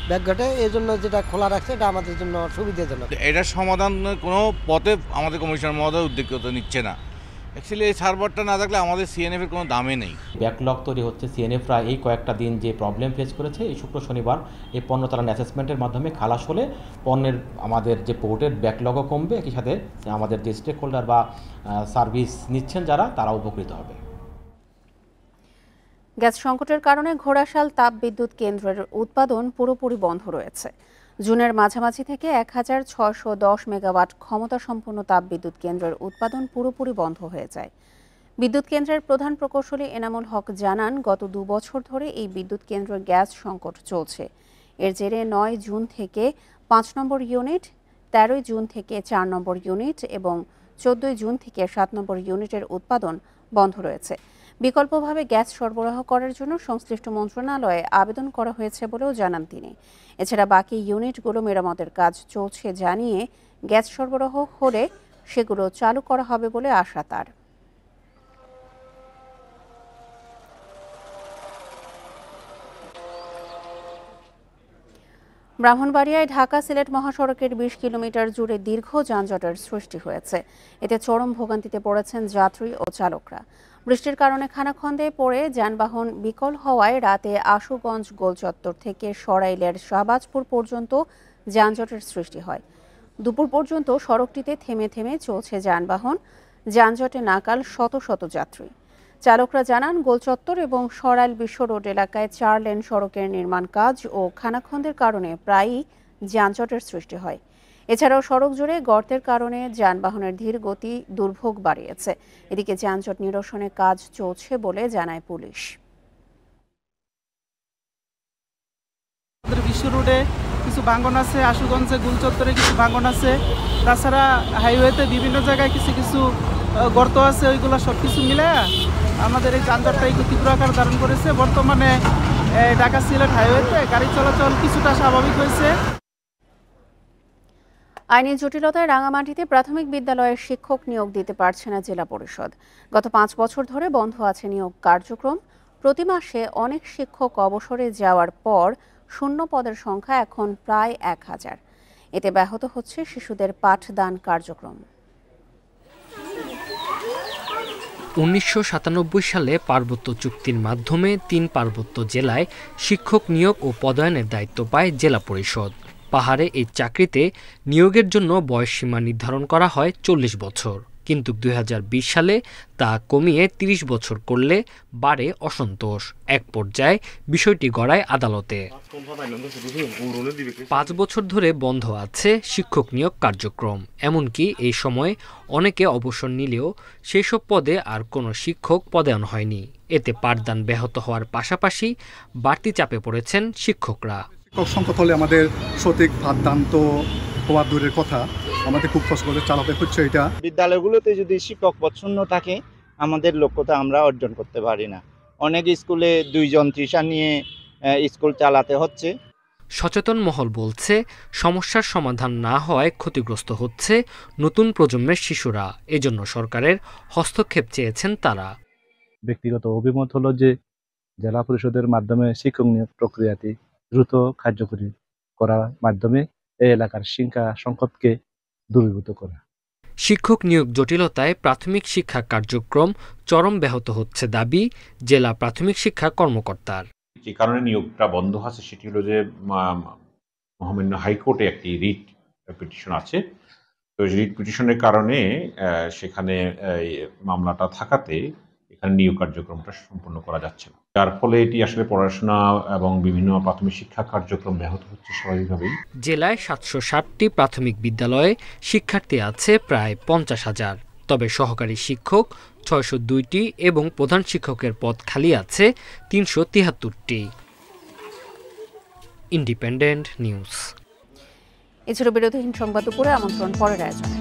S7: ব্যাঘাটে। এই জন্য যেটা খোলা রাখছে এটা আমাদের জন্য সুবিধাজনক।
S11: এটার সমাধান কোনো পথে আমাদের কমিশনার মহোদয় উদ্যোগতা নিচ্ছে না। অ্যাকচুয়ালি এই সার্ভারটা না থাকলে আমাদের CNF এর কোনো দামই নেই।
S12: ব্যাকলগ তৈরি হচ্ছে। CNFরা এই কয়েকটা দিন যে প্রবলেম ফেস করেছে, এই শুক্র শনিবার এই পণ্য চালান অ্যাসেসমেন্টের মাধ্যমে খালাস হলে পণ্যের আমাদের যে পোর্টের ব্যাকলগও কমবে, একই সাথে আমাদের যে স্টেক হোল্ডার বা সার্ভিস নিচ্ছেন যারা, তারা উপকৃত হবে।
S1: গ্যাস সংকটের কারণে ঘোড়াশাল তাপবিদ্যুৎ কেন্দ্রের উৎপাদন পুরোপুরি বন্ধ রয়েছে। জুনের মাঝামাঝি থেকে 1610 মেগাওয়াট ক্ষমতা সম্পন্ন তাপবিদ্যুৎ কেন্দ্রের উৎপাদন পুরোপুরি বন্ধ হয়ে যায়। বিদ্যুৎ কেন্দ্রের প্রধান প্রকৌশলী এনামুল হক জানান, গত 2 বছর ধরে এই বিদ্যুৎ কেন্দ্রের গ্যাস সংকট চলছে। এর জেরে 9 জুন থেকে 5 নম্বর ইউনিট, 13 জুন থেকে 4 নম্বর ইউনিট এবং 14 জুন থেকে 7 নম্বর ইউনিটের উৎপাদন বন্ধ রয়েছে। বিকল্পভাবে গ্যাস সরবরাহ করার জন্য সংশ্লিষ্ট মন্ত্রণালয়ে আবেদন করা হয়েছে বলেও জানান তিনি। এছাড়া বাকি ইউনিটগুলো মেরামতের কাজ চলছে জানিয়ে গ্যাস সরবরাহ হলে সেগুলো চালু করা হবে বলে আশা তার। ব্রাহ্মণবাড়িয়ায় ঢাকা সিলেট মহাসড়কের 20 কিলোমিটার জুড়ে দীর্ঘ যানজটের সৃষ্টি হয়েছে। এতে চরম ভোগান্তিতে পড়েছেন যাত্রী ও চালকরা। বৃষ্টির কারণে খানাখন্দে পড়ে যানবাহন বিকল হওয়ায় রাতে আশুগঞ্জ গোলচত্বর থেকে সরাইলের শাহবাজপুর পর্যন্ত যানজটের সৃষ্টি হয়। দুপুর পর্যন্ত সড়কটিতে থেমে থেমে চলছে যানবাহন। যানজটে নাকাল শত শত যাত্রী। চালকরা জানান, গোলচত্বর এবং সরাইল বিশ্ব রোড এলাকায় 4 লেন সড়কের নির্মাণ কাজ ও খানাখন্দের কারণে প্রায়ই যানজটের সৃষ্টি হয়। এছাড়াও সড়ক জুড়ে গর্তের কারণে যানবাহনের ধীর গতি দুর্ভোগ বাড়িয়েছে। এদিকে যানজট নিরসনে কাজ চলছে বলে জানায় পুলিশ।
S2: বিশ্ব রোডে কিছু ভাঙন আছে, আশুগঞ্জে গুলচত্বরে কিছু ভাঙন আছে, তাছাড়া হাইওয়েতে বিভিন্ন জায়গায় কিছু কিছু গর্ত আছে। ওইগুলো সব কিছু মিলে আমাদের এই যানজটটা একটু তীব্র আকার ধারণ করেছে। বর্তমানে ঢাকা সিলেট হাইওয়েতে গাড়ি চলাচল কিছুটা স্বাভাবিক হয়েছে।
S1: আইনি জটিলতায় রাঙামাটিতে প্রাথমিক বিদ্যালয়ের শিক্ষক নিয়োগ দিতে পারছে না জেলা পরিষদ। গত 5 বছর ধরে বন্ধ আছে নিয়োগ কার্যক্রম। প্রতি মাসে অনেক শিক্ষক অবসরে যাওয়ার পর শূন্য পদের সংখ্যা এখন প্রায় 1000। এতে ব্যাহত হচ্ছে শিশুদের পাঠদান কার্যক্রম।
S5: 1997 সালে পার্বত্য চুক্তির মাধ্যমে 3 পার্বত্য জেলায় শিক্ষক নিয়োগ ও পদায়নের দায়িত্ব পায় জেলা পরিষদ। পাহাড়ে এই চাকরিতে নিয়োগের জন্য বয়সসীমা নির্ধারণ করা হয় 40 বছর, কিন্তু 2020 সালে তা কমিয়ে 30 বছর করলে বাড়ে অসন্তোষ। এক পর্যায়ে বিষয়টি গড়ায় আদালতে। 5 বছর ধরে বন্ধ আছে শিক্ষক নিয়োগ কার্যক্রম। এমনকি এই সময় অনেকে অবসর নিলেও সেসব পদে আর কোনো শিক্ষক পদায়ন হয়নি। এতে পাঠদান ব্যাহত হওয়ার পাশাপাশি বাড়তি চাপে পড়েছেন শিক্ষকরা।
S13: শিক্ষক সংকট হলে আমাদের সঠিক পাঠদান তো হওয়া দূরের কথা, আমাদের খুব কষ্ট করে চালাতে হচ্ছে। এটা
S14: বিদ্যালয়গুলোতে যদি শিক্ষক পদ শূন্য থাকে, আমাদের লক্ষ্যটা আমরা অর্জন করতে পারি না। অনেক স্কুলে 2 জন টিচার নিয়ে স্কুল চালাতে হচ্ছে।
S5: সচেতন মহল বলছে, সমস্যার সমাধান না হওয়ায় ক্ষতিগ্রস্ত হচ্ছে নতুন প্রজন্মের শিশুরা। এজন্য সরকারের হস্তক্ষেপ চেয়েছেন তারা।
S15: ব্যক্তিগত অভিমত হলো যে জেলা পরিষদের মাধ্যমে শিক্ষক নিয়োগ প্রক্রিয়াটি দ্রুত কার্যকরী করার মাধ্যমে এই এলাকার শিক্ষা সংকটকে দূরীভূত করা।
S5: শিক্ষক নিয়োগ জটিলতায় প্রাথমিক শিক্ষা কার্যক্রম চরম ব্যাহত হচ্ছে দাবি জেলা প্রাথমিক শিক্ষা কর্মকর্তার।
S16: যে কারণে নিয়োগটা বন্ধ আছে সেটি হলো যে মহামান্য হাইকোর্টে একটি রিট পিটিশন আছে। তো রিট পিটিশনের কারণে সেখানে মামলাটা থাকাতে এখানে নিয়োগ কার্যক্রমটা সম্পন্ন করা যাচ্ছে না, যার ফলে এটি আসলে পড়াশোনা এবং বিভিন্ন প্রাথমিক শিক্ষা কার্যক্রম ব্যাহত হচ্ছে স্বাভাবিকভাবেই।
S5: জেলায় 760টি প্রাথমিক বিদ্যালয়ে শিক্ষার্থী আছে প্রায় 50,000, তবে সহকারী শিক্ষক 602টি এবং প্রধান শিক্ষকের পদ খালি আছে 373টি। Independent news.
S1: এছাড়া বিরোধীহীন সংবাদ দুপুরে আমন্ত্রণ পরের আয়োজনে।